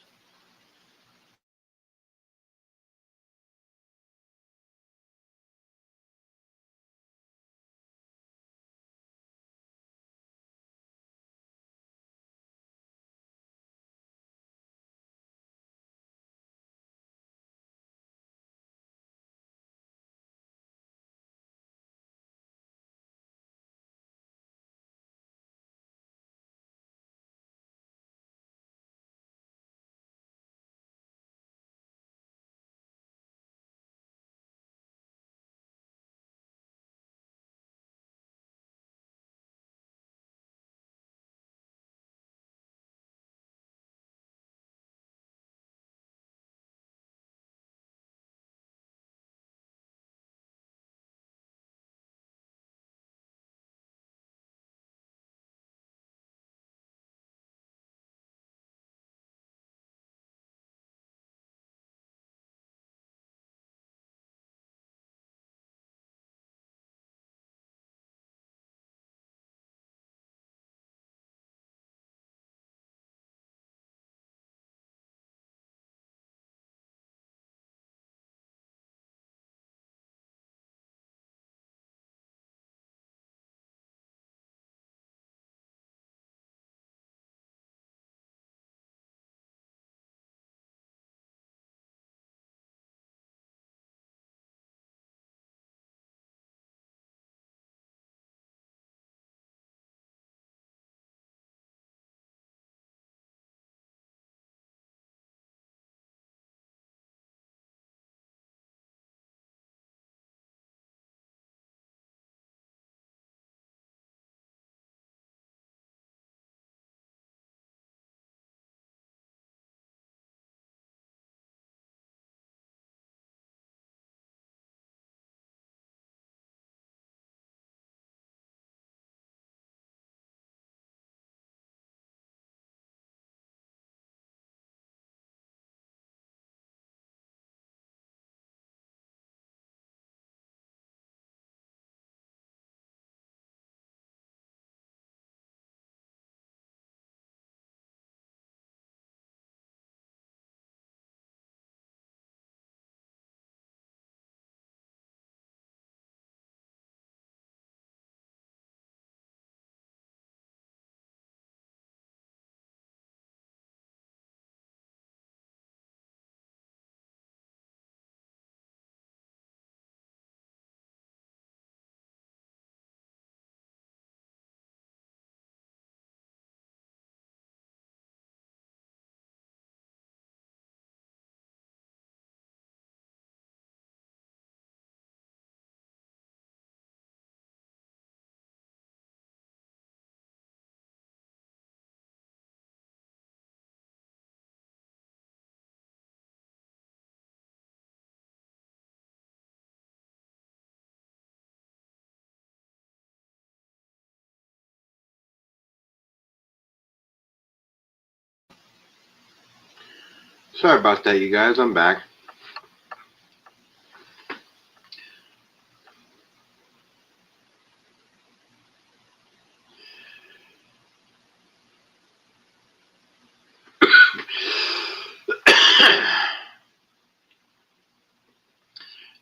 Sorry about that, you guys. I'm back.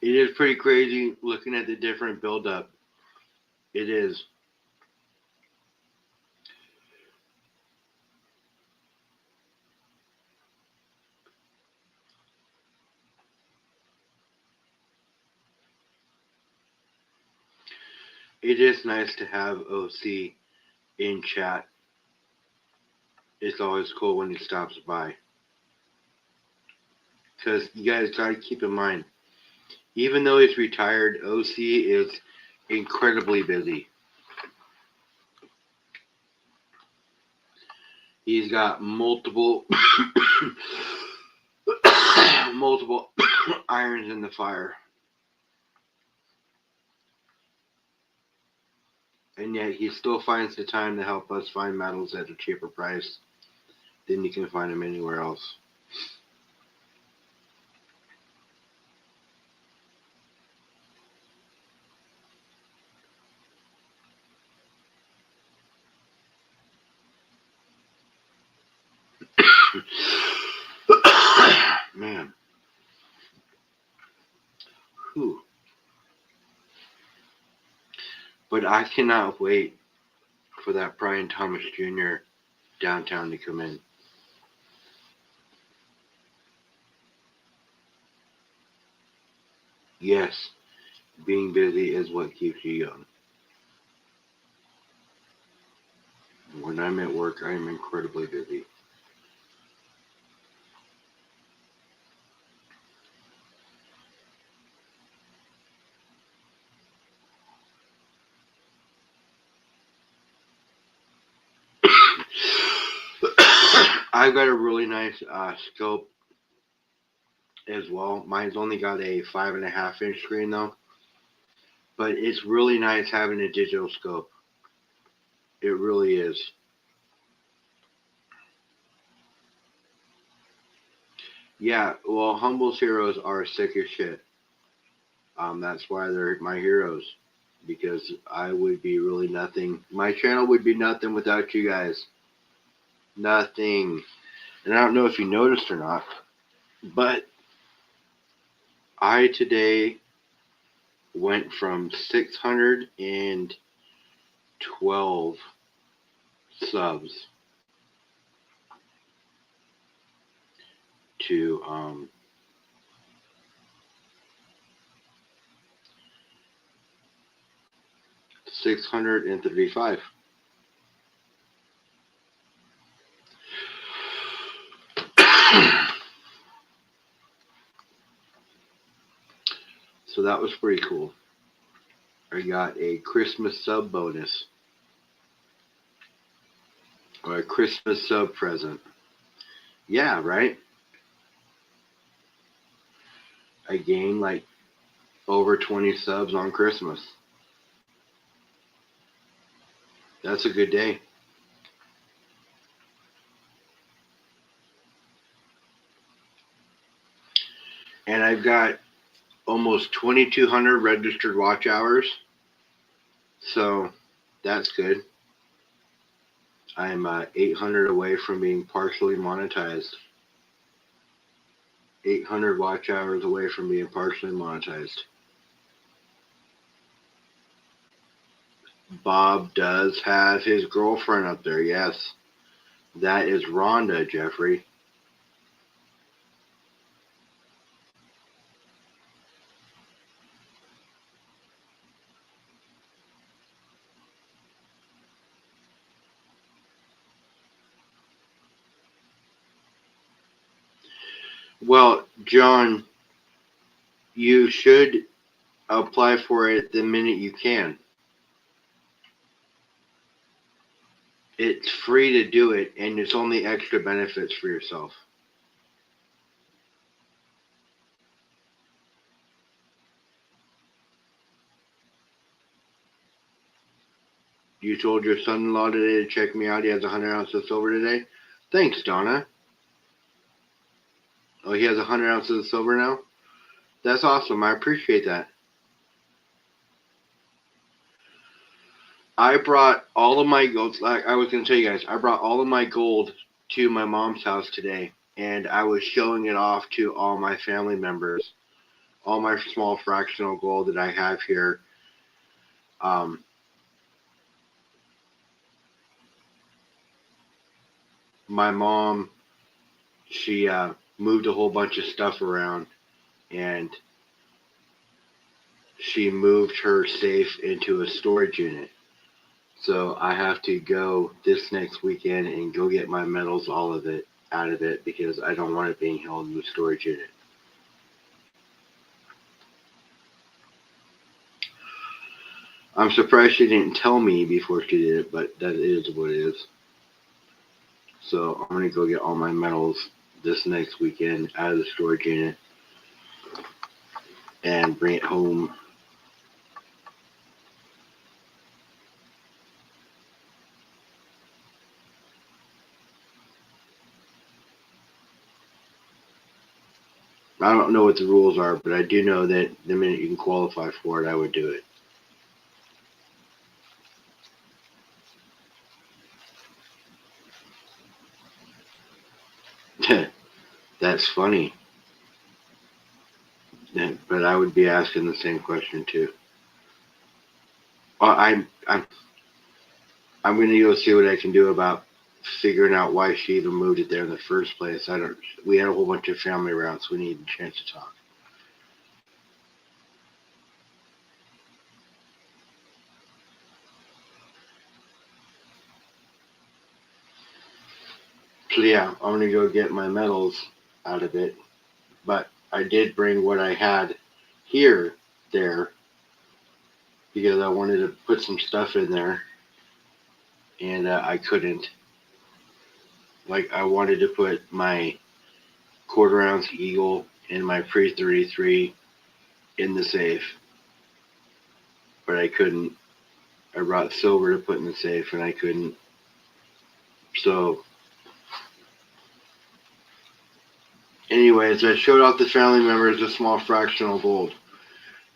It is pretty crazy looking at the different buildup. It is. It is nice to have OC in chat. It's always cool when he stops by. Because you guys got to keep in mind, even though he's retired, OC is incredibly busy. He's got multiple multiple irons in the fire. And yet he still finds the time to help us find metals at a cheaper price than you can find them anywhere else. Man. Whew. But I cannot wait for that Brian Thomas Jr. downtown to come in. Yes, being busy is what keeps you young. When I'm at work, I am incredibly busy. I've got a really nice scope as well. Mine's only got a 5.5-inch screen though. But it's really nice having a digital scope. It really is. Yeah, well, Humble's heroes are sick as shit. That's why they're my heroes. Because I would be really nothing. My channel would be nothing without you guys. Nothing. And I don't know if you noticed or not, but I today went from 612 subs to 635. So that was pretty cool. I got a Christmas sub bonus. Or a Christmas sub present. Yeah, right? I gained like over 20 subs on Christmas. That's a good day. And I've got almost 2,200 registered watch hours. So that's good. I'm 800 away from being partially monetized. 800 watch hours away from being partially monetized. Bob does have his girlfriend up there, yes. That is Rhonda, Jeffrey. Well, John, you should apply for it the minute you can. It's free to do it, and it's only extra benefits for yourself. You told your son-in-law today to check me out. He has 100 ounces of silver today. Thanks, Donna. Oh, he has 100 ounces of silver now? That's awesome. I appreciate that. I brought all of my gold, like I was going to tell you guys, I brought all of my gold to my mom's house today, and I was showing it off to all my family members, all my small fractional gold that I have here. My mom, she moved a whole bunch of stuff around, and she moved her safe into a storage unit. So I have to go this next weekend and go get my metals, all of it, out of it, because I don't want it being held in the storage unit. I'm surprised she didn't tell me before she did it, but that is what it is. So I'm going to go get all my metals this next weekend out of the storage unit and bring it home. I don't know what the rules are, but I do know that the minute you can qualify for it, I would do it. That's funny. But I would be asking the same question too. Well, I'm going to go see what I can do about figuring out why she even moved it there in the first place. We had a whole bunch of family around, so we needed a chance to talk. So yeah, I'm going to go get my metals out of it. But I did bring what I had here there because I wanted to put some stuff in there, and I couldn't. Like, I wanted to put my quarter-ounce Eagle and my Pre-33 in the safe, but I couldn't. I brought silver to put in the safe, and I couldn't. So, anyways, I showed off the family members a small fractional gold,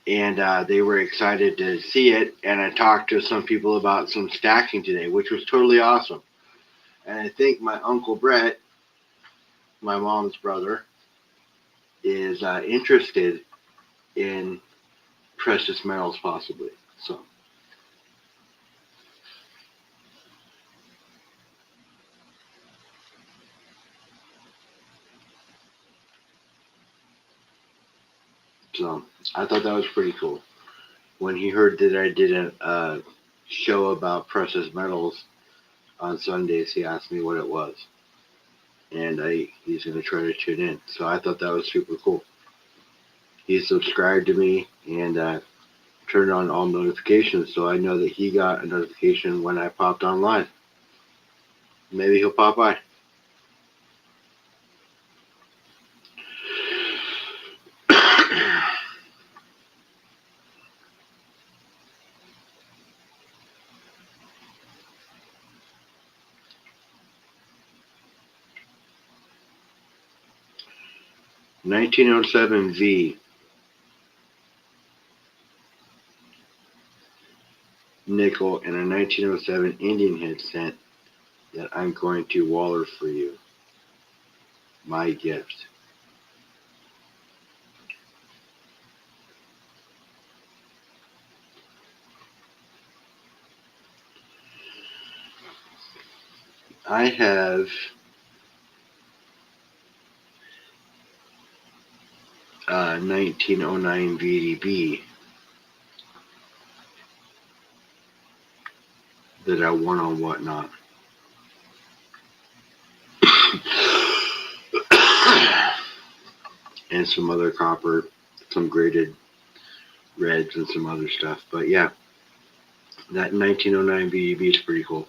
and they were excited to see it. And I talked to some people about some stacking today, which was totally awesome. And I think my Uncle Brett, my mom's brother, is interested in precious metals possibly. So I thought that was pretty cool. When he heard that I did a show about precious metals on Sundays, he asked me what it was. And he's going to try to tune in. So I thought that was super cool. He subscribed to me and turned on all notifications, so I know that he got a notification when I popped online. Maybe he'll pop by. $1907 nickel and a 1907 Indian head cent that I'm going to waller for you. My gift. I have a 1909 VDB that I won on Whatnot. And some other copper, some graded reds and some other stuff. But yeah, that 1909 VDB is pretty cool.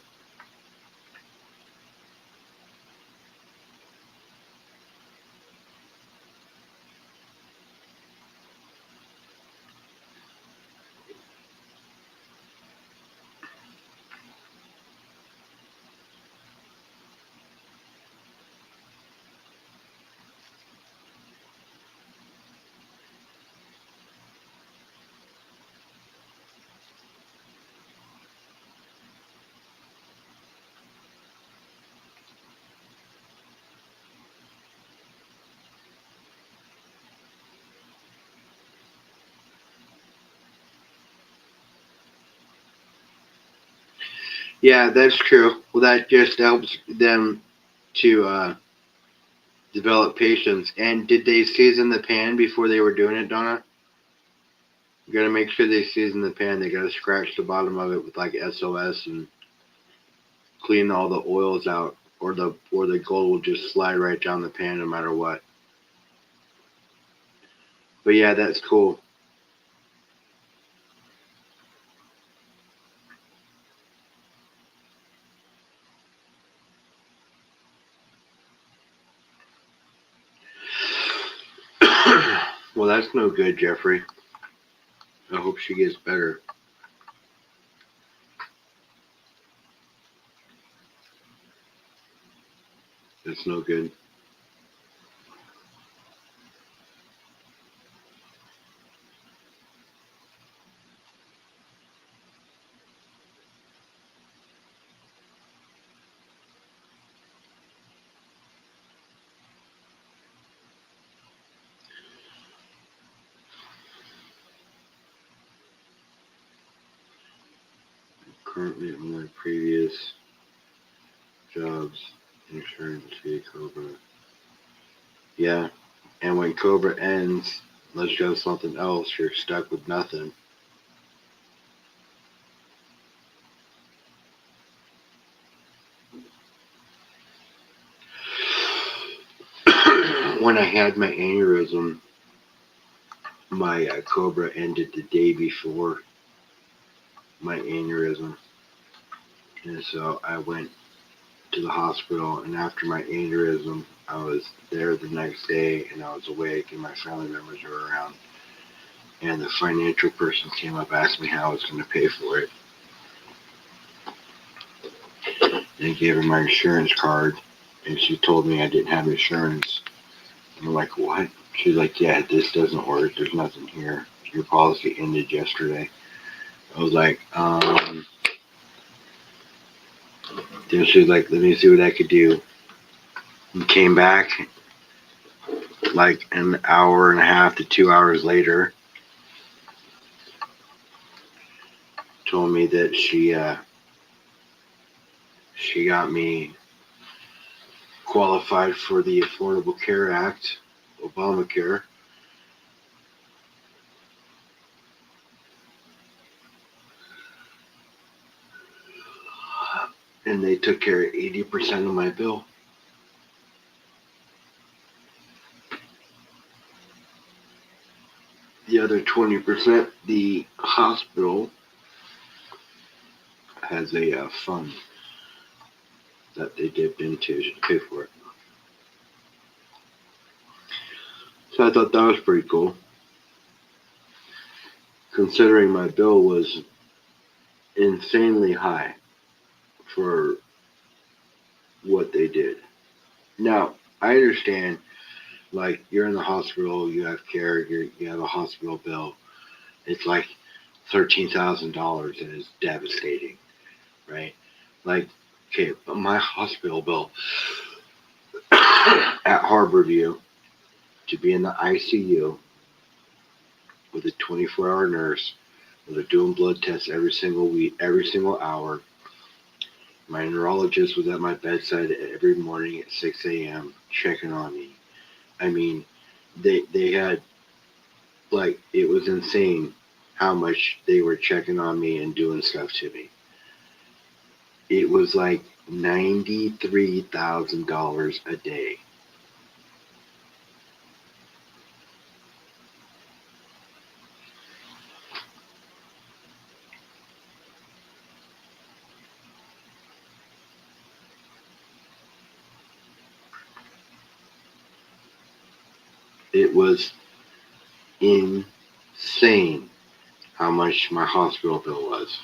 Yeah, that's true. Well, that just helps them to develop patience. And did they season the pan before they were doing it, Donna? You gotta make sure they season the pan. They gotta scratch the bottom of it with like SOS and clean all the oils out, or the gold will just slide right down the pan no matter what. But yeah, that's cool. Well, that's no good, Jeffrey. I hope she gets better. That's no good. Currently, on my previous jobs, insurance via Cobra. Yeah, and when Cobra ends, let's go something else. You're stuck with nothing. When I had my aneurysm, my Cobra ended the day before my aneurysm, and so I went to the hospital. And after my aneurysm, I was there the next day, and I was awake, and my family members were around. And the financial person came up, asked me how I was going to pay for it. And I gave her my insurance card, and she told me I didn't have insurance. And I'm like, what? She's like, yeah, this doesn't work. There's nothing here. Your policy ended yesterday. I was like, then she was like, let me see what I could do. And came back like an hour and a half to 2 hours later. Told me that she got me qualified for the Affordable Care Act, Obamacare. And they took care of 80% of my bill. The other 20%, the hospital has a fund that they dipped into to pay for it. So I thought that was pretty cool, considering my bill was insanely high for what they did. Now, I understand, like, you're in the hospital, you have care, you have a hospital bill. It's like $13,000 and it's devastating, right? Like, okay, but my hospital bill at Harborview to be in the ICU with a 24-hour nurse, where they're doing blood tests every single week, every single hour. My neurologist was at my bedside every morning at 6 a.m. checking on me. I mean, they had, like, it was insane how much they were checking on me and doing stuff to me. It was like $93,000 a day. It was insane how much my hospital bill was.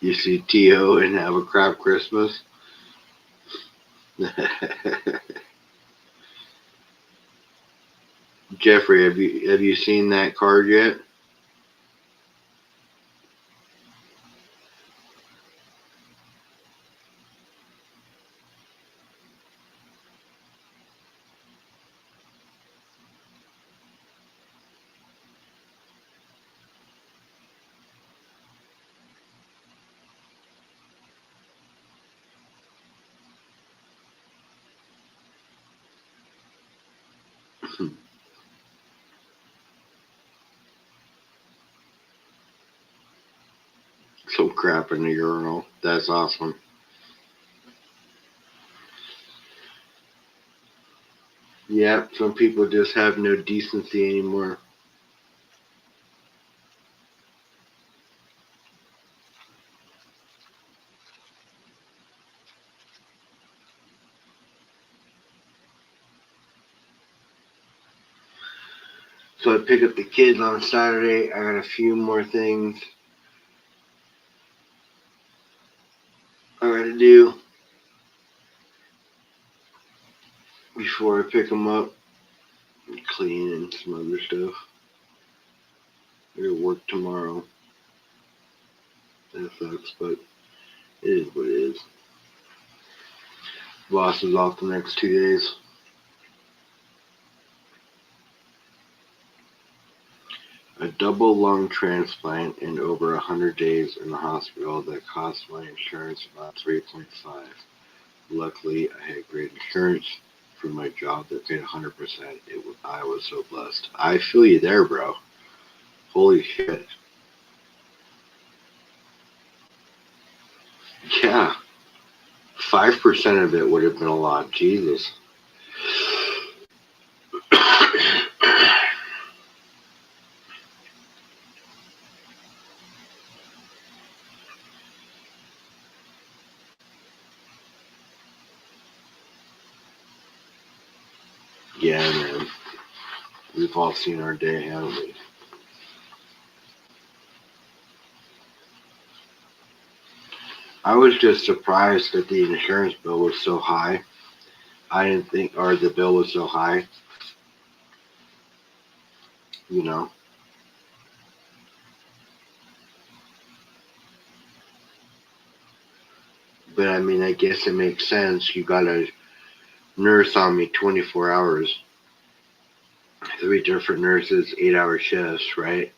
You see T.O. and Have a Crap Christmas? Jeffrey, have you seen that card yet? Some crap in the urinal. That's awesome. Yeah, some people just have no decency anymore. So I pick up the kids on Saturday. I got a few more things I gotta do before I pick them up. Clean and some other stuff. I gotta work tomorrow. That sucks, but it is what it is. Boss is off the next 2 days. A double lung transplant and over 100 days in the hospital that cost my insurance about 3.5. Luckily, I had great insurance for my job that paid 100%. I was so blessed. I feel you there, bro. Holy shit. Yeah. 5% of it would have been a lot. Jesus. Yeah, man. We've all seen our day, haven't we? I was just surprised that the insurance bill was so high. I didn't think, or the bill was so high, you know. But I mean, I guess it makes sense. You got a nurse on me 24 hours, 3 different nurses, 8-hour shifts, right?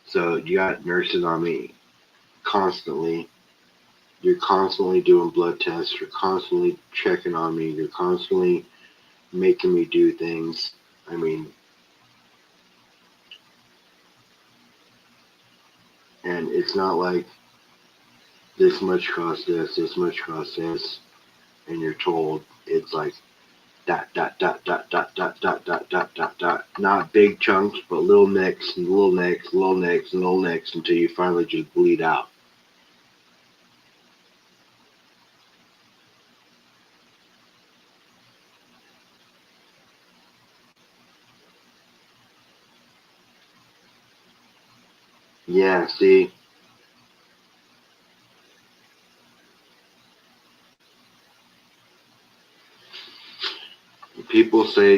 So you got nurses on me constantly. You're constantly doing blood tests. You're constantly checking on me. You're constantly making me do things. I mean, and it's not like this much cost this much cost this, and you're told it's like dot dot dot dot dot dot dot dot dot dot dot. Not big chunks, but little nicks and little nicks, little nicks and little nicks until you finally just bleed out. Yeah, see, people say,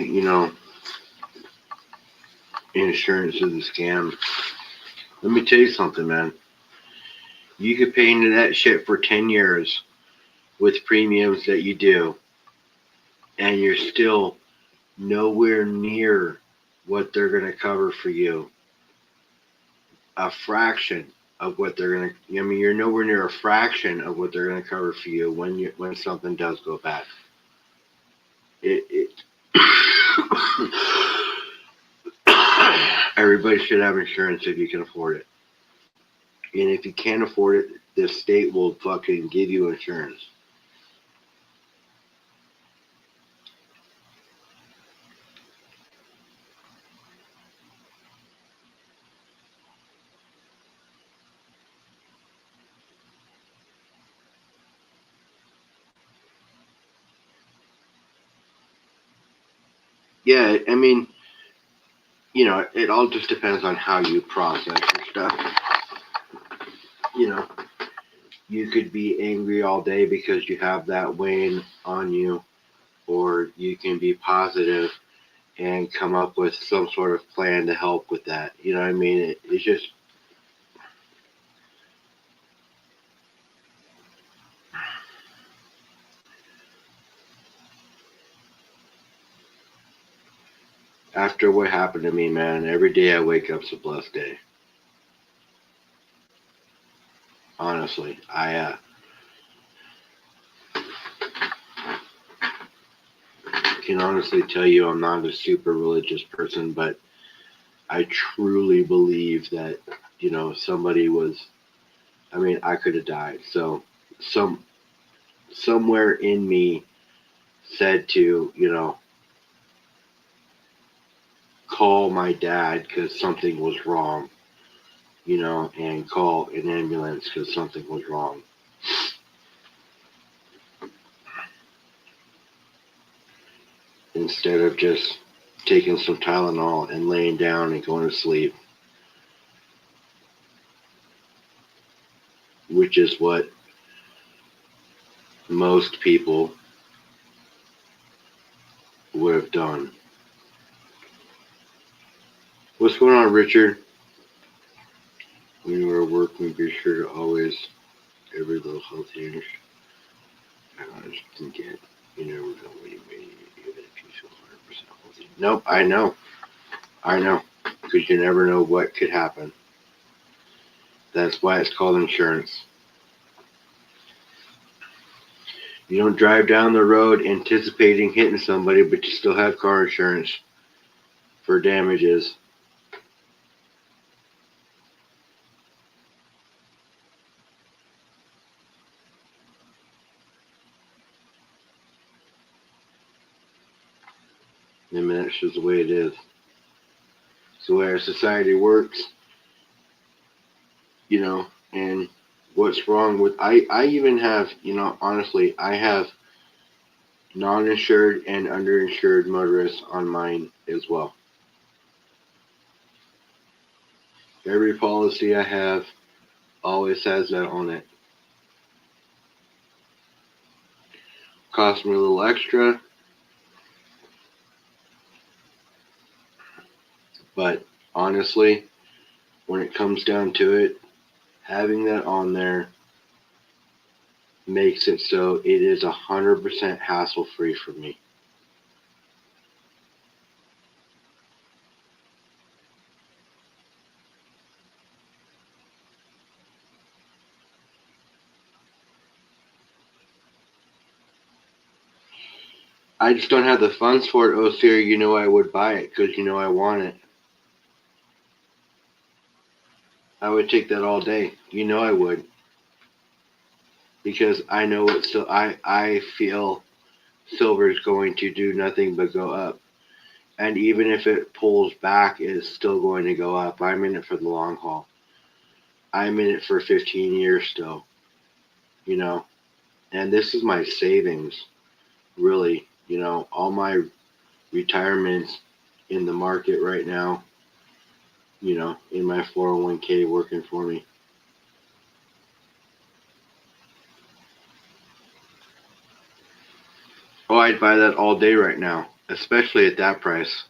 insurance is a scam. Let me tell you something, man. You could pay into that shit for 10 years with premiums that you do, and you're still nowhere near what they're going to cover for you. A fraction of what they're going to, I mean, you're nowhere near a fraction of what they're going to cover for you when something does go bad. It Everybody should have insurance if you can afford it. And if you can't afford it, the state will fucking give you insurance. Yeah, I mean, it all just depends on how you process your stuff. You know, you could be angry all day because you have that weighing on you, or you can be positive and come up with some sort of plan to help with that. You know what I mean? It's just, after what happened to me, man, every day I wake up's a blessed day. Honestly, I can honestly tell you I'm not a super religious person, but I truly believe that, somebody was, I could have died. So somewhere in me said to, call my dad because something was wrong, and call an ambulance because something was wrong. Instead of just taking some Tylenol and laying down and going to sleep, which is what most people would have done. What's going on, Richard? When you are working, be sure to always every little healthy inch. I just didn't get. You never know what you may even if you feel 100% healthy. Nope, I know, because you never know what could happen. That's why it's called insurance. You don't drive down the road anticipating hitting somebody, but you still have car insurance for damages. I mean, that's just the way it is. It's the way our society works, and what's wrong with, I even have, honestly, I have non-insured and underinsured motorists on mine as well. Every policy I have always has that on it. Cost me a little extra, but honestly, when it comes down to it, having that on there makes it so it is 100% hassle-free for me. I just don't have the funds for it, OC, I would buy it because I want it. I would take that all day. I would. Because I know I feel silver is going to do nothing but go up. And even if it pulls back, it's still going to go up. I'm in it for the long haul. I'm in it for 15 years still. And this is my savings, really. All my retirement's in the market right now, in my 401k working for me. Oh, I'd buy that all day right now, especially at that price.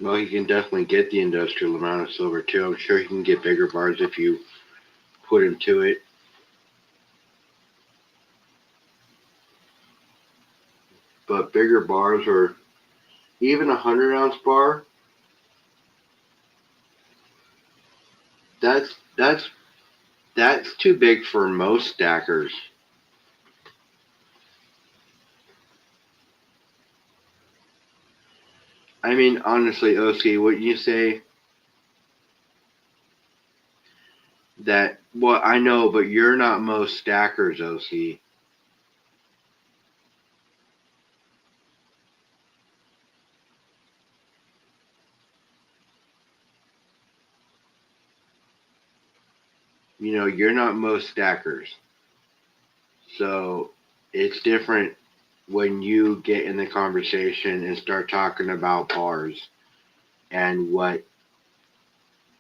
Well, you can definitely get the industrial amount of silver too. I'm sure you can get bigger bars if you put into it. But bigger bars, or even 100-ounce bar, that's that's that's too big for most stackers. I mean, honestly, OC, wouldn't you say that? Well, I know, but you're not most stackers, OC. You're not most stackers. So it's different when you get in the conversation and start talking about bars and what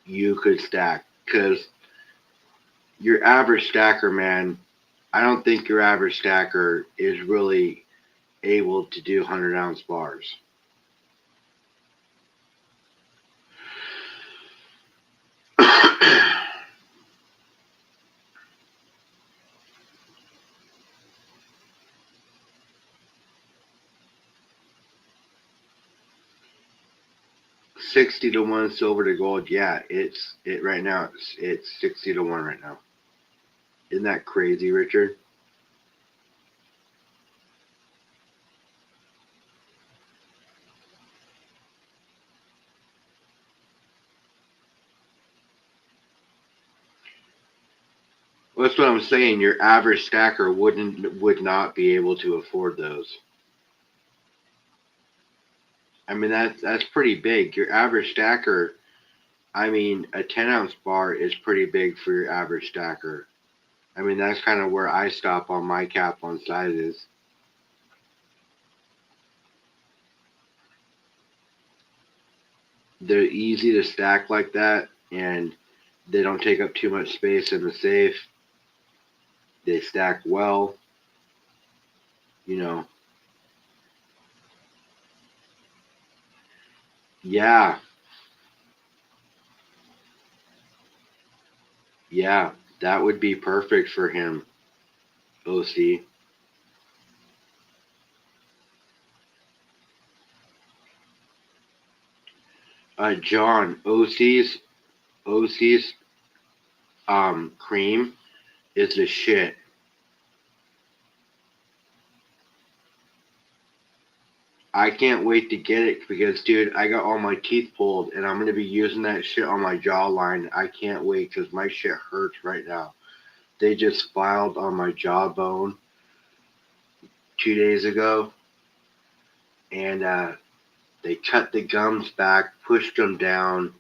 you could stack. Because your average stacker, man, I don't think your average stacker is really able to do 100-ounce bars. 60 to 1 silver to gold. Yeah, it right now. It's 60 to 1 right now. Isn't that crazy, Richard? Well, that's what I'm saying. Your average stacker would not be able to afford those. I mean that's pretty big. Your average stacker. I mean, a 10-ounce bar is pretty big for your average stacker. I mean, that's kind of where I stop on my cap on sizes. They're easy to stack like that, and they don't take up too much space in the safe. They stack well, you know. Yeah, yeah, that would be perfect for him, OC. John, OC's cream is the shit. I can't wait to get it because, dude, I got all my teeth pulled and I'm gonna be using that shit on my jawline. I can't wait because my shit hurts right now. They just filed on my jawbone 2 days ago, and they cut the gums back, pushed them down,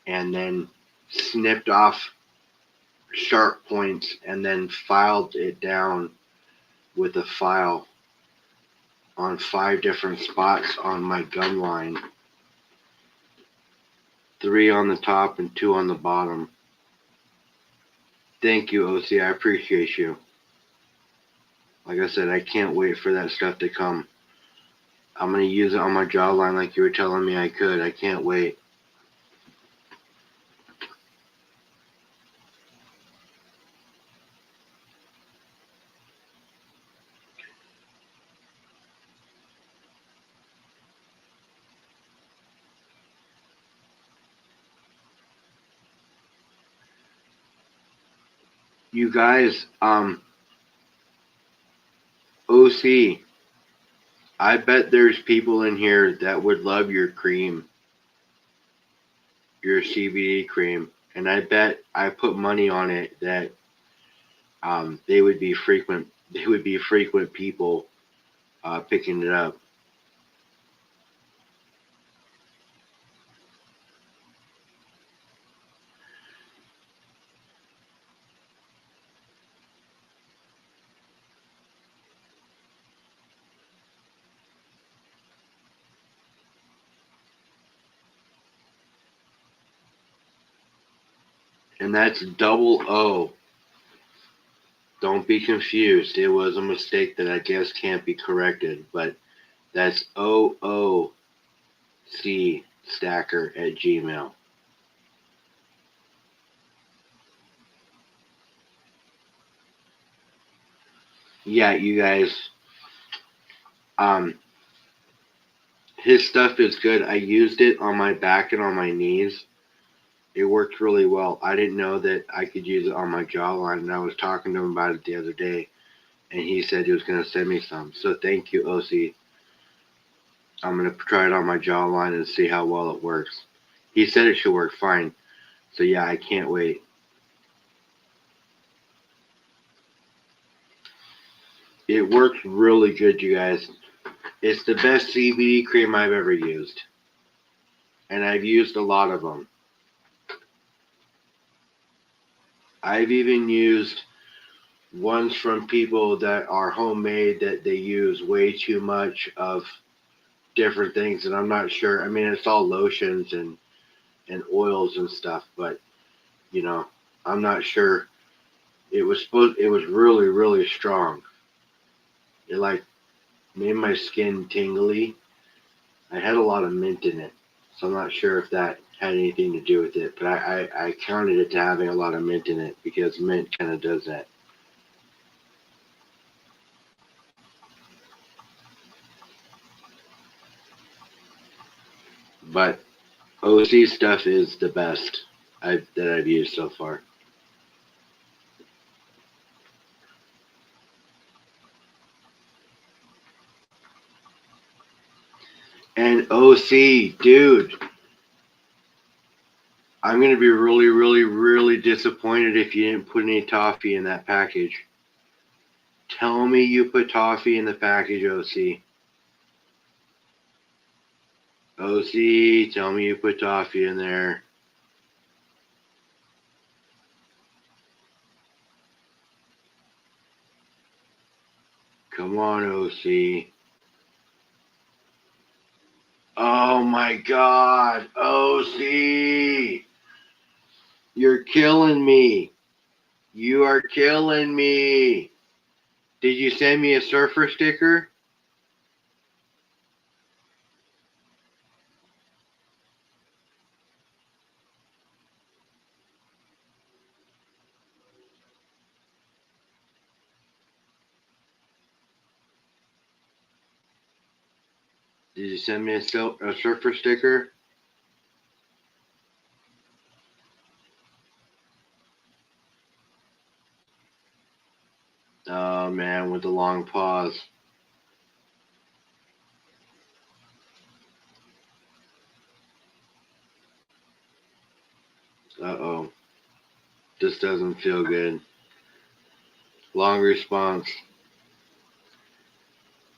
and then snipped off sharp points, and then filed it down with a file on 5 different spots on my gum line. 3 on the top and 2 on the bottom. Thank you, OC. I appreciate you. Like I said, I can't wait for that stuff to come. I'm going to use it on my jawline like you were telling me I could. I can't wait. You guys, OC, I bet there's people in here that would love your cream, your CBD cream, and I bet I put money on it that they would be frequent. They would be frequent people picking it up. And that's double O. Don't be confused. It was a mistake that I guess can't be corrected, but that's OOC Stacker at Gmail. Yeah, you guys. Um, his stuff is good. I used it on my back and on my knees. It worked really well. I didn't know that I could use it on my jawline, and I was talking to him about it the other day, and he said he was going to send me some. So thank you, OC. I'm going to try it on my jawline and see how well it works. He said it should work fine. So yeah, I can't wait. It works really good, you guys. It's the best CBD cream I've ever used. And I've used a lot of them. I've even used ones from people that are homemade that they use way too much of different things, and I'm not sure. I mean, it's all lotions and oils and stuff, but you know, I'm not sure. It was really strong. It like made my skin tingly. I had a lot of mint in it, so I'm not sure if that had anything to do with it, but I counted it to having a lot of mint in it because mint kind of does that. But OC stuff is the best that I've used so far. And OC, dude, I'm going to be really, really, really disappointed if you didn't put any toffee in that package. Tell me you put toffee in the package, OC. OC, tell me you put toffee in there. Come on, OC. Oh my God, OC. You're killing me. You are killing me. Did you send me a surfer sticker? Did you send me a surfer sticker? Oh man, with the long pause. Uh-oh. This doesn't feel good. Long response.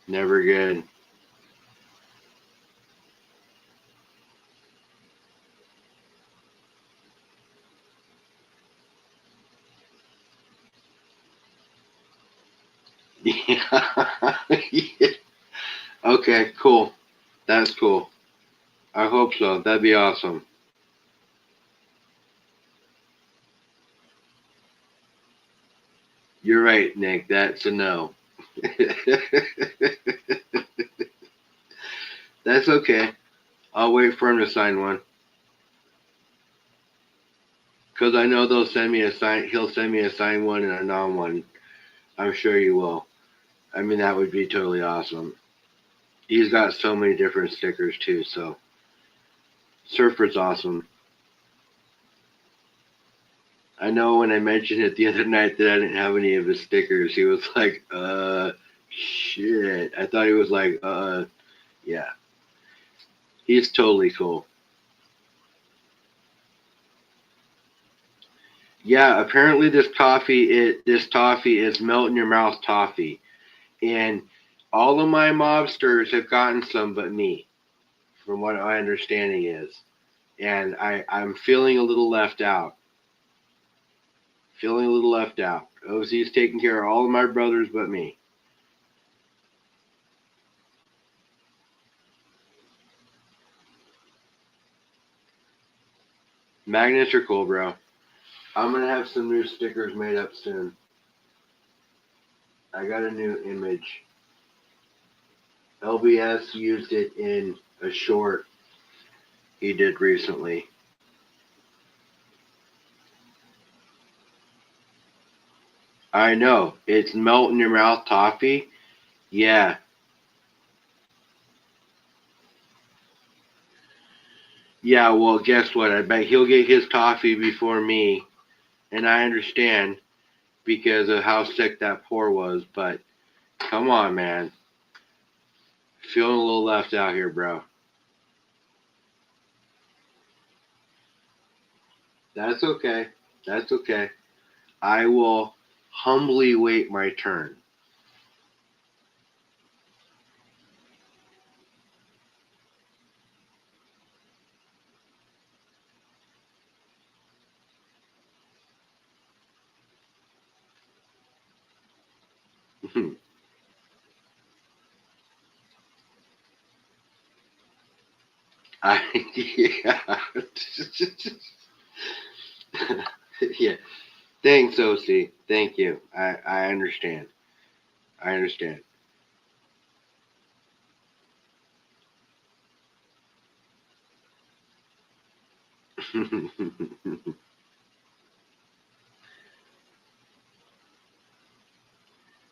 Never good. Yeah. Yeah. Okay, cool. That's cool. I hope so. That'd be awesome. You're right, Nick. That's a no. That's okay. I'll wait for him to sign one. Because I know they'll send me a sign. He'll send me a signed one and a non one. I'm sure you will. I mean, that would be totally awesome. He's got so many different stickers too. So Surfer's awesome. I know when I mentioned it the other night that I didn't have any of his stickers, he was like, shit. I thought he was like, yeah. He's totally cool. Yeah, apparently this toffee is melt in your mouth toffee. And all of my mobsters have gotten some but me, from what my understanding is. And I'm feeling a little left out. Feeling a little left out. OC's taking care of all of my brothers but me. Magnets are cool, bro. I'm gonna have some new stickers made up soon. I got a new image. LBS used it in a short he did recently. I know. It's melt in your mouth toffee. Yeah. Yeah, well, guess what? I bet he'll get his toffee before me. And I understand because of how sick that pour was. But come on, man. Feeling a little left out here, bro. That's okay. That's okay. I will humbly wait my turn. I yeah. Yeah. Thanks, OC. Thank you. I understand. I understand.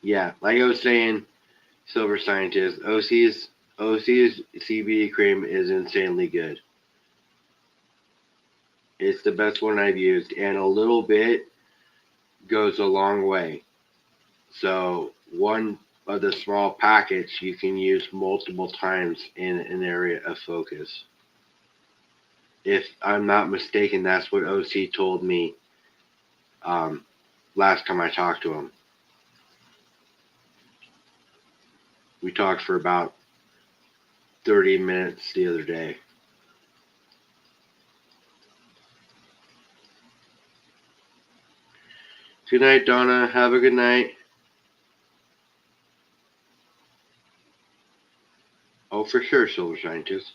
Yeah, like I was saying, Silver Scientist, OC's CBD cream is insanely good. It's the best one I've used, and a little bit goes a long way. So one of the small packets you can use multiple times in an area of focus. If I'm not mistaken, that's what OC told me last time I talked to him. We talked for about 30 minutes the other day. Good night, Donna. Have a good night. Oh, for sure, Silver Scientist.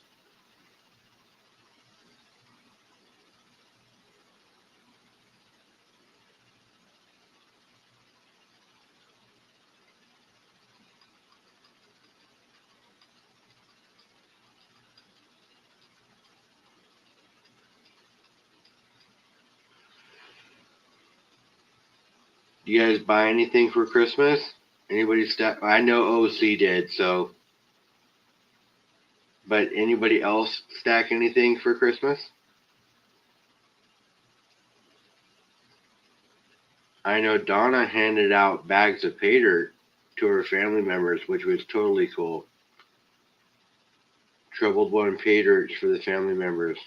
You guys buy anything for Christmas? Anybody stack? I know OC did, so. But anybody else stack anything for Christmas? I know Donna handed out bags of pay dirt to her family members, which was totally cool. Troubled one pay dirt for the family members.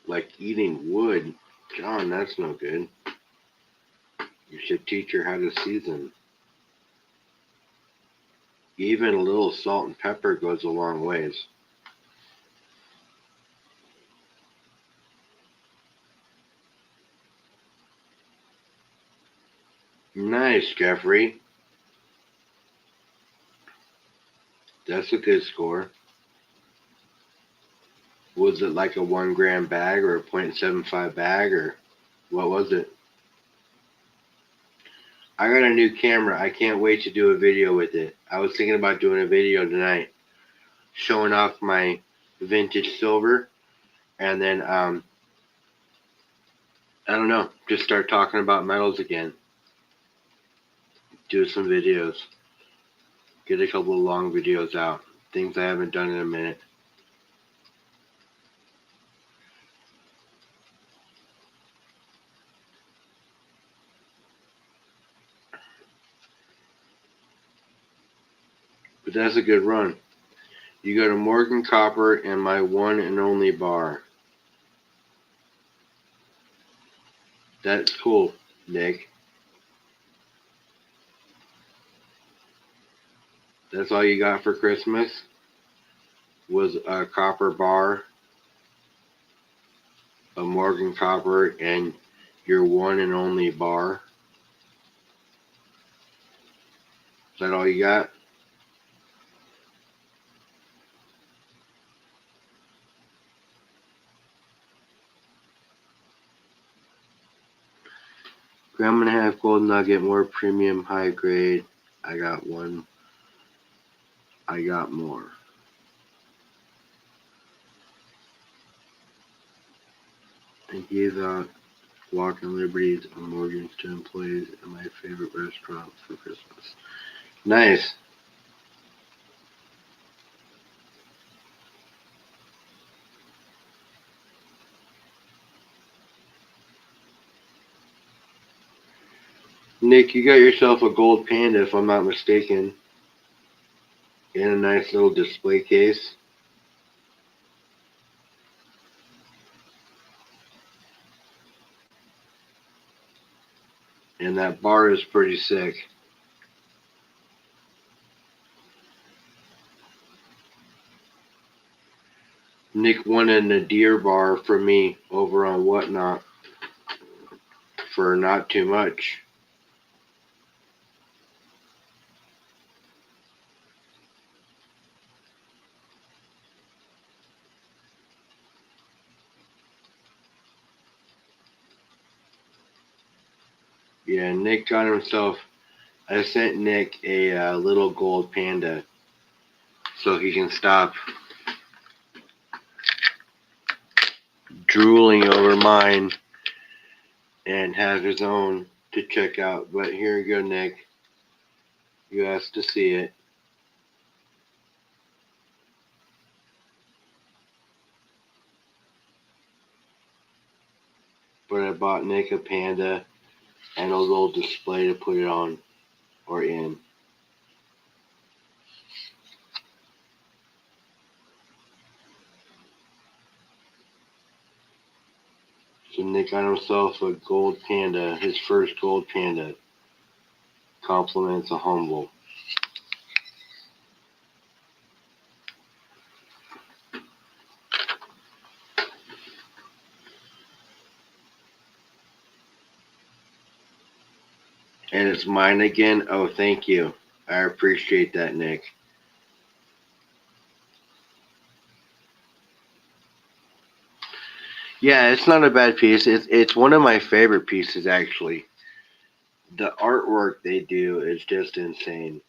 Like eating wood. John, that's no good. You should teach her how to season. Even a little salt and pepper goes a long ways. Nice, Jeffrey. That's a good score. Was it like a 1 gram bag or a 0.75 bag, or what was it? I got a new camera. I can't wait to do a video with it. I was thinking about doing a video tonight showing off my vintage silver, and then I don't know, just start talking about metals again. Do some videos. Get a couple of long videos out. Things I haven't done in a minute. But that's a good run. You go to Morgan Copper and my one and only bar. That's cool, Nick. That's all you got for Christmas? Was a copper bar, a Morgan Copper, and your one and only bar? Is that all you got? Gram and a half gold nugget, more premium, high grade. I got one. I got more. I gave out Walking Liberties on Morgan's to employees at my favorite restaurant for Christmas. Nice. Nick, you got yourself a gold panda, if I'm not mistaken, in a nice little display case. And that bar is pretty sick. Nick won a Nadir bar from me over on Whatnot for not too much. Yeah, Nick got himself. I sent Nick a little gold panda so he can stop drooling over mine and has his own to check out. But here you go, Nick. You asked to see it. But I bought Nick a panda and a little display to put it on or in. So Nick got himself a gold panda, his first gold panda. Compliments a humble. And it's mine again. Oh, thank you. I appreciate that, Nick. Yeah, it's not a bad piece. It's one of my favorite pieces actually. The artwork they do is just insane.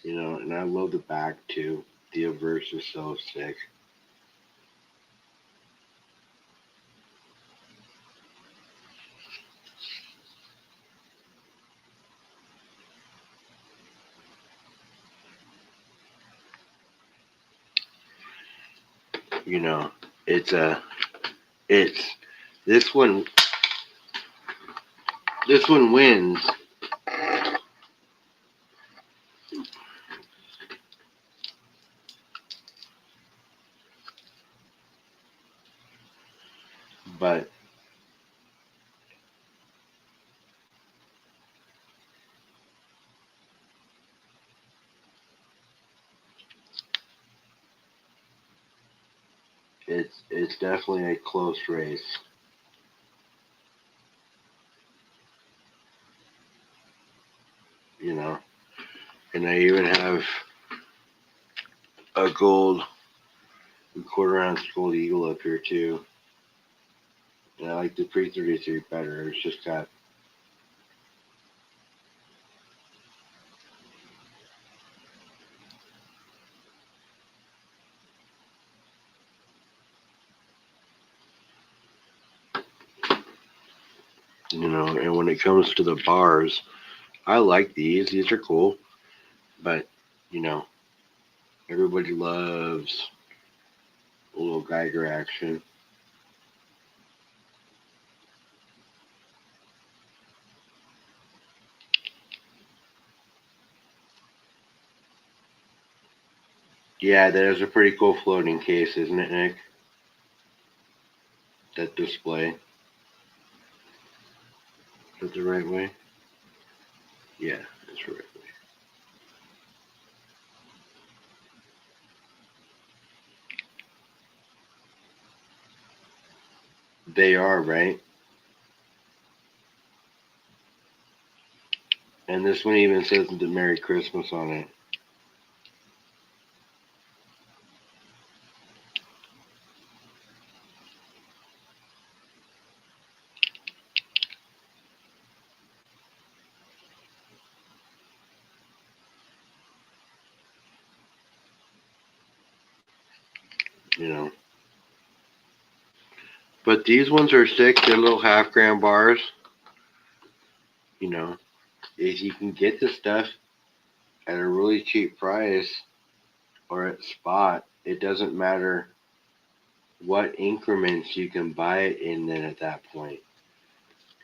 You know, and I love the back too. The verse is so sick. You know, it's this one this one wins. But it's definitely a close race. You know, and I even have a gold quarter ounce gold eagle up here too. And I like the pre 33 better. It's just got you know, and when it comes to the bars, I like these. These are cool. But, you know, everybody loves a little Geiger action. Yeah, that is a pretty cool floating case, isn't it, Nick? That display. Is that the right way? Yeah, that's the right way. They are, right? And this one even says the Merry Christmas on it. You know. But these ones are sick. They're little half-gram bars. You know, if you can get the stuff at a really cheap price or at spot, it doesn't matter what increments you can buy it in then at that point.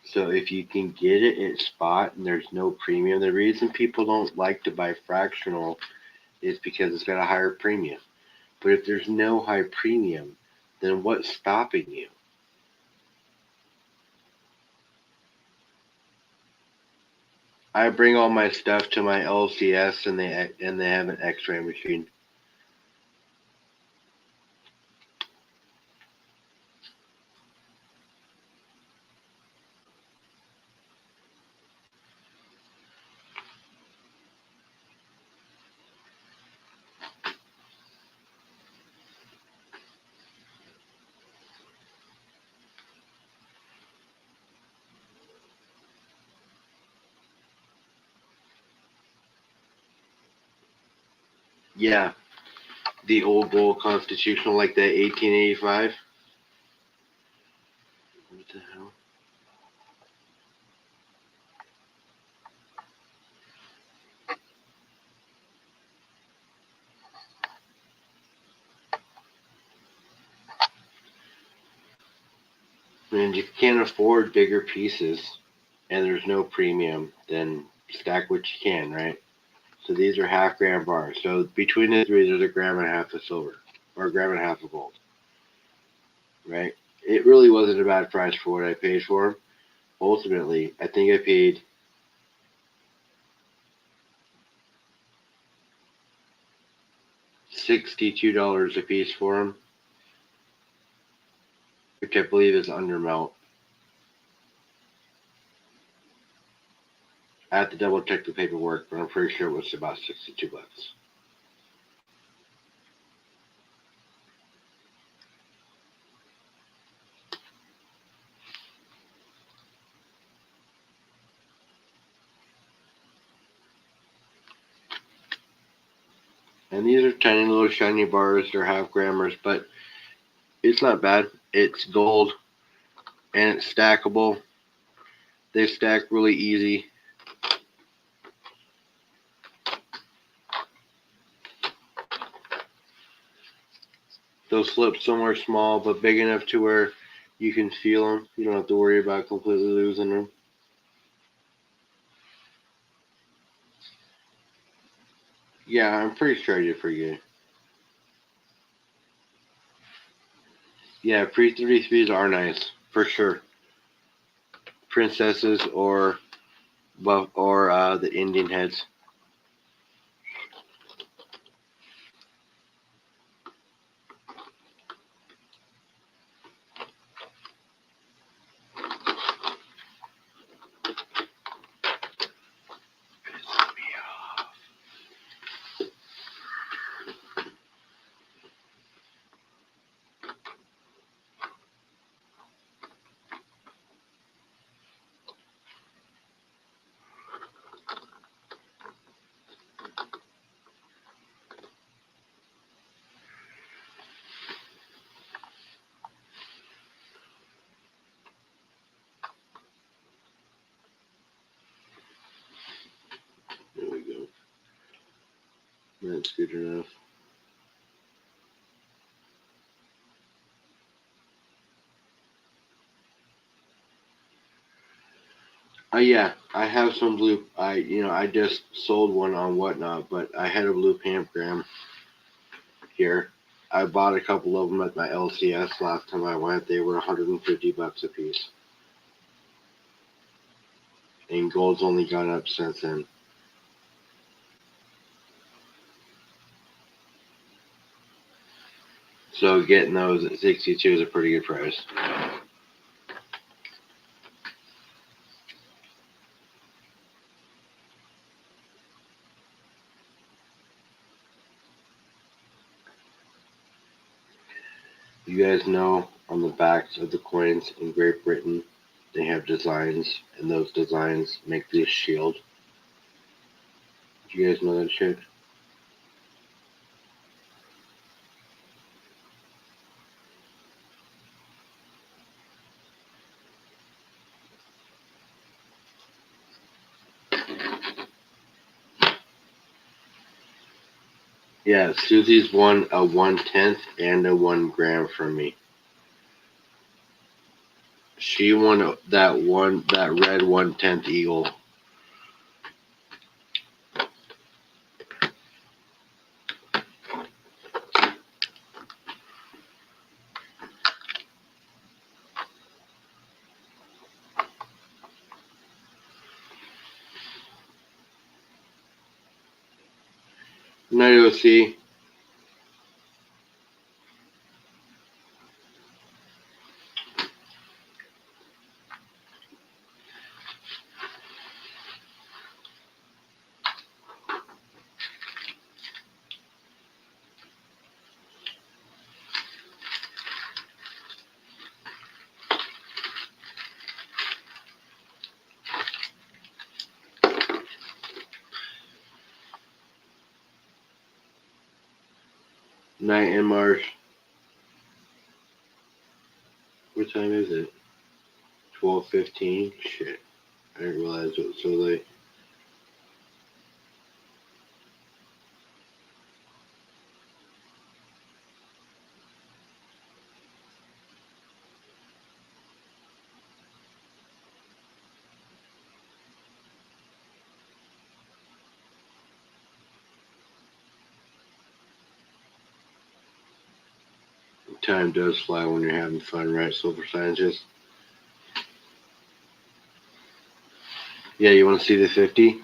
So if you can get it at spot and there's no premium, the reason people don't like to buy fractional is because it's got a higher premium. But if there's no high premium, then what's stopping you? I bring all my stuff to my LCS and they have an X-ray machine. Yeah, the old gold constitutional, like that 1885. What the hell? And you can't afford bigger pieces, and there's no premium, then stack what you can, right? So these are half-gram bars. So between the three, there's a gram and a half of silver, or a gram and a half of gold, right? It really wasn't a bad price for what I paid for them. Ultimately, I think I paid $62 a piece for them, which I believe is under melt. I have to double check the paperwork, but I'm pretty sure it was about 62 bucks. And these are tiny little shiny bars. They're half grammers, but it's not bad. It's gold and it's stackable. They stack really easy. They'll slip somewhere small, but big enough to where you can feel them. You don't have to worry about completely losing them. Yeah, I'm pretty sure I did pretty good. Yeah, pre-33s are nice for sure. Princesses or the Indian heads. There we go. That's good enough. Yeah, I have some blue. I just sold one on Whatnot, but I had a blue pamphgram here. I bought a couple of them at my LCS last time I went. They were 150 bucks a piece, and gold's only gone up since then. So getting those at 62 is a pretty good price. You guys know on the backs of the coins in Great Britain, they have designs, and those designs make this shield. Do you guys know that shit? Yeah, Susie's won a 1/10 and a 1 gram from me. She won that red 1/10 eagle. Night OC. Night in Mars. What time is it? 12:15. Shit, I didn't realize it was so late. Time does fly when you're having fun, right, Silver Scientist? Yeah, you want to see the 50?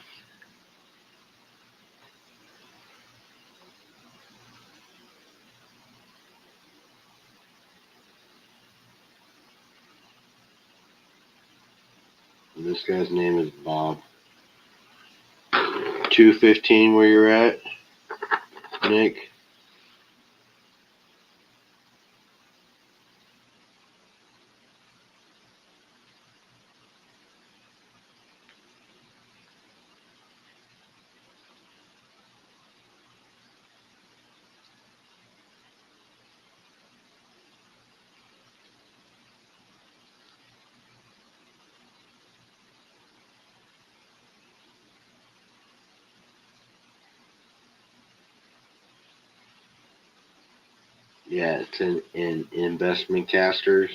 This guy's name is Bob. 2:15, where you're at, Nick? Yeah, it's in investment casters,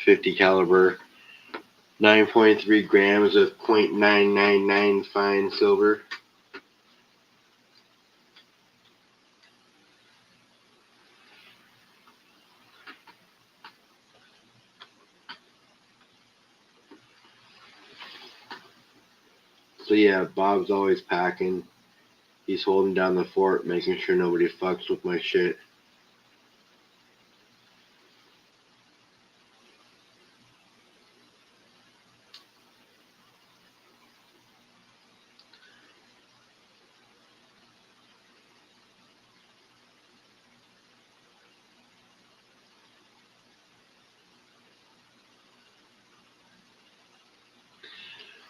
50 caliber, 9.3 grams of 0.999 fine silver. So yeah, Bob's always packing. He's holding down the fort, making sure nobody fucks with my shit.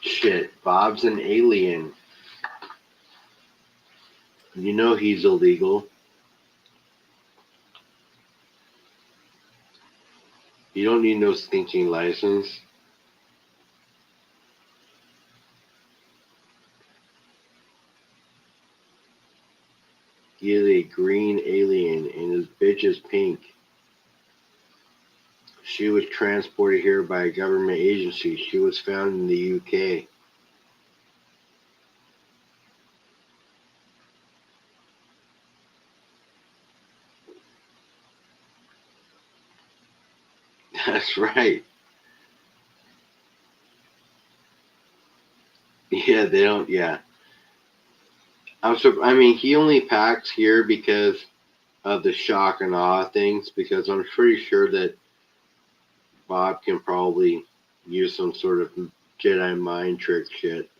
Shit, Bob's an alien. You know he's illegal. You don't need no stinking license. He is a green alien, and his bitch is pink. She was transported here by a government agency. She was found in the UK. That's right. Yeah, they don't. Yeah, I mean, he only packs here because of the shock and awe things. Because I'm pretty sure that Bob can probably use some sort of Jedi mind trick shit.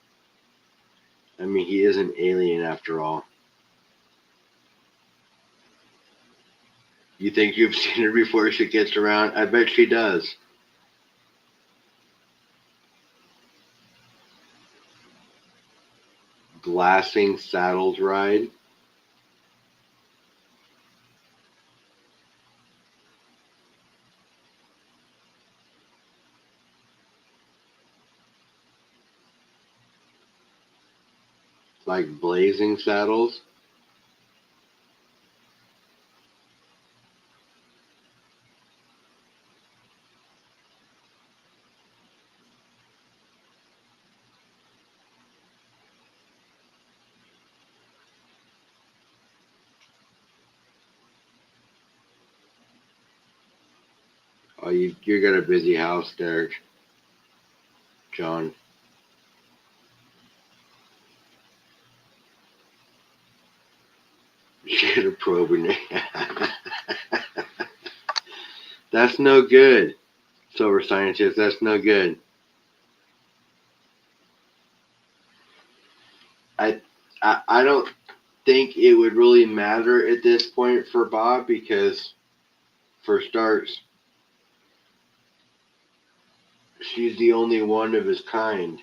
I mean, he is an alien after all. You think you've seen her before she gets around? I bet she does. Glassing saddles ride. Like blazing saddles. Oh, you got a busy house there, John. Shit, a probing. That's no good, Silver Scientist. That's no good. I, I don't think it would really matter at this point for Bob because, for starts, she's the only one of his kind.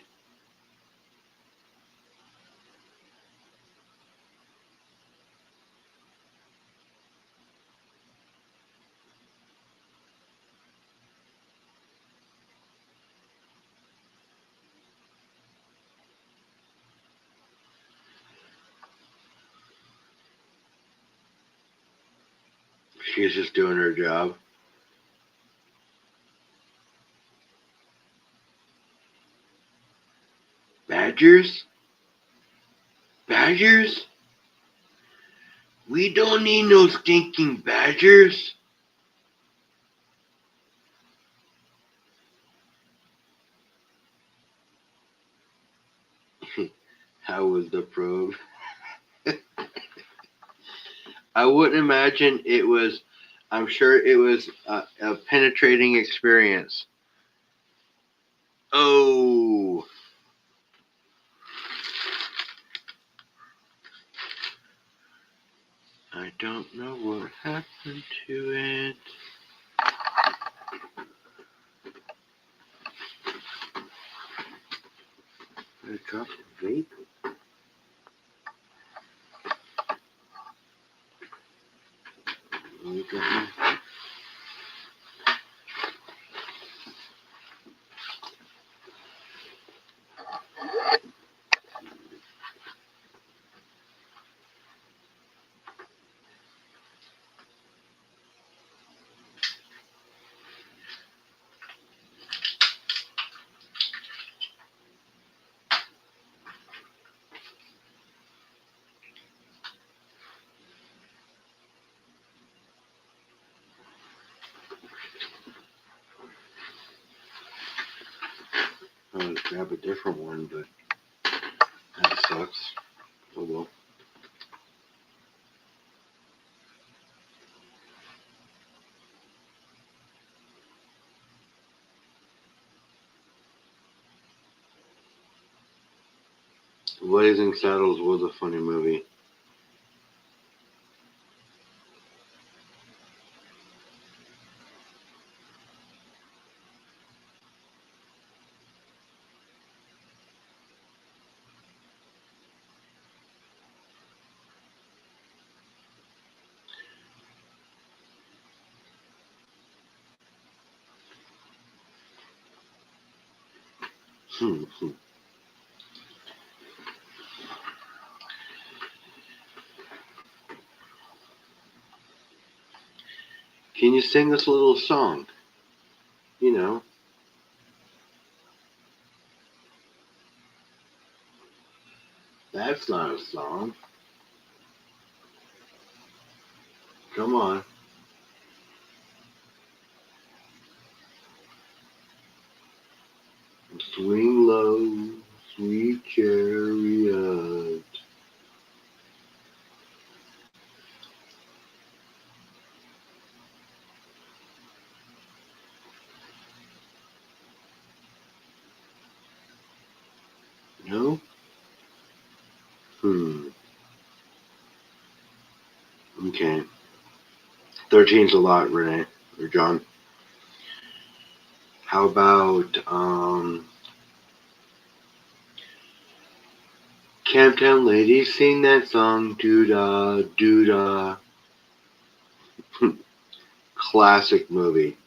She's just doing her job. Badgers? Badgers? We don't need no stinking badgers. How was the probe? I wouldn't imagine it was. I'm sure it was a penetrating experience. Oh. I don't know what happened to it. I dropped the vape. I would grab a different one, but that sucks. Oh well. Blazing Saddles was a funny movie. Can you sing us a little song? You know. That's not a song. Come on. Swing low, sweet chariot. No? Okay. 13's a lot, Renee. Or John. How about, Camptown Ladies sing that song, doo-dah, doo-dah. Classic movie.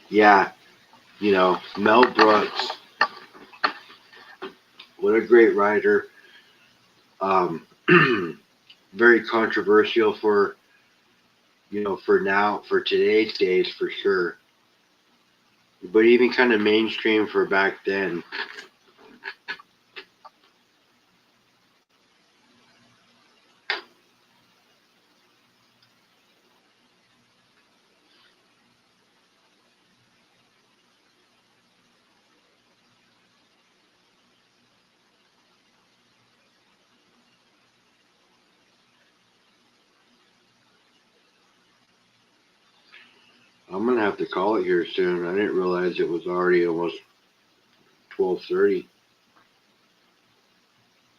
Yeah, you know, Mel Brooks. What a great writer. Very controversial for, for now, for today's days, for sure. But even kind of mainstream for back then. I'm gonna have to call it here soon. I didn't realize it was already almost 12:30.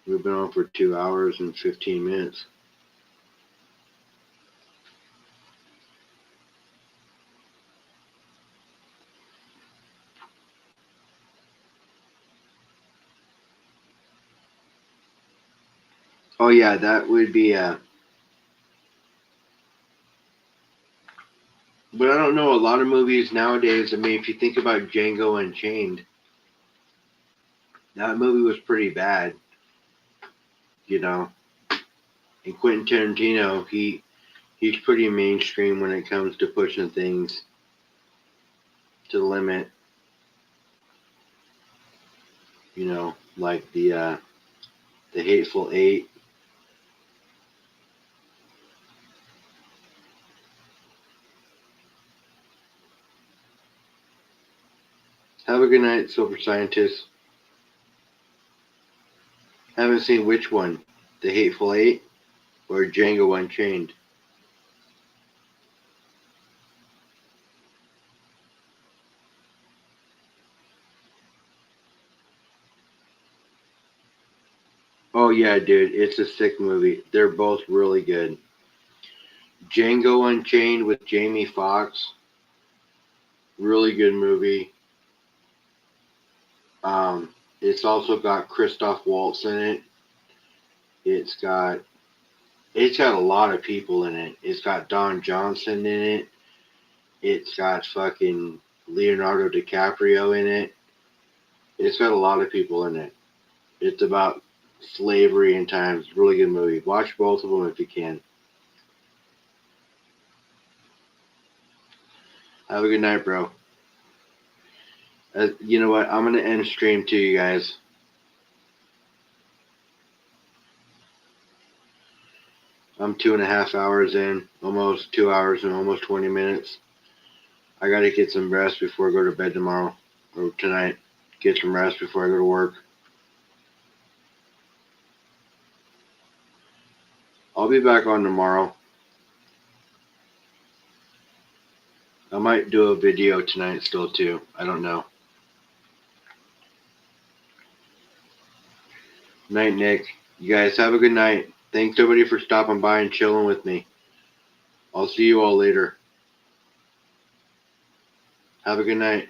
We've been on for 2 hours and 15 minutes. Oh yeah, that would be But I don't know, a lot of movies nowadays, I mean, if you think about Django Unchained, that movie was pretty bad, you know. And Quentin Tarantino, he's pretty mainstream when it comes to pushing things to the limit, you know, like the Hateful Eight. Have a good night, Silver Scientist. Haven't seen which one, the Hateful Eight or Django Unchained. Oh yeah, dude, it's a sick movie. They're both really good. Django Unchained with Jamie Foxx, really good movie. It's also got Christoph Waltz in it. It's got a lot of people in it. It's got Don Johnson in it. It's got fucking Leonardo DiCaprio in it. It's got a lot of people in it. It's about slavery and times. Really good movie. Watch both of them if you can. Have a good night, bro. You know what? I'm gonna end stream to you guys. I'm 2.5 hours in, almost 2 hours and almost 20 minutes. I gotta get some rest before I go to bed tomorrow or tonight. Get some rest before I go to work. I'll be back on tomorrow. I might do a video tonight still too. I don't know. Night, Nick. You guys have a good night. Thanks everybody for stopping by and chilling with me. I'll see you all later. Have a good night.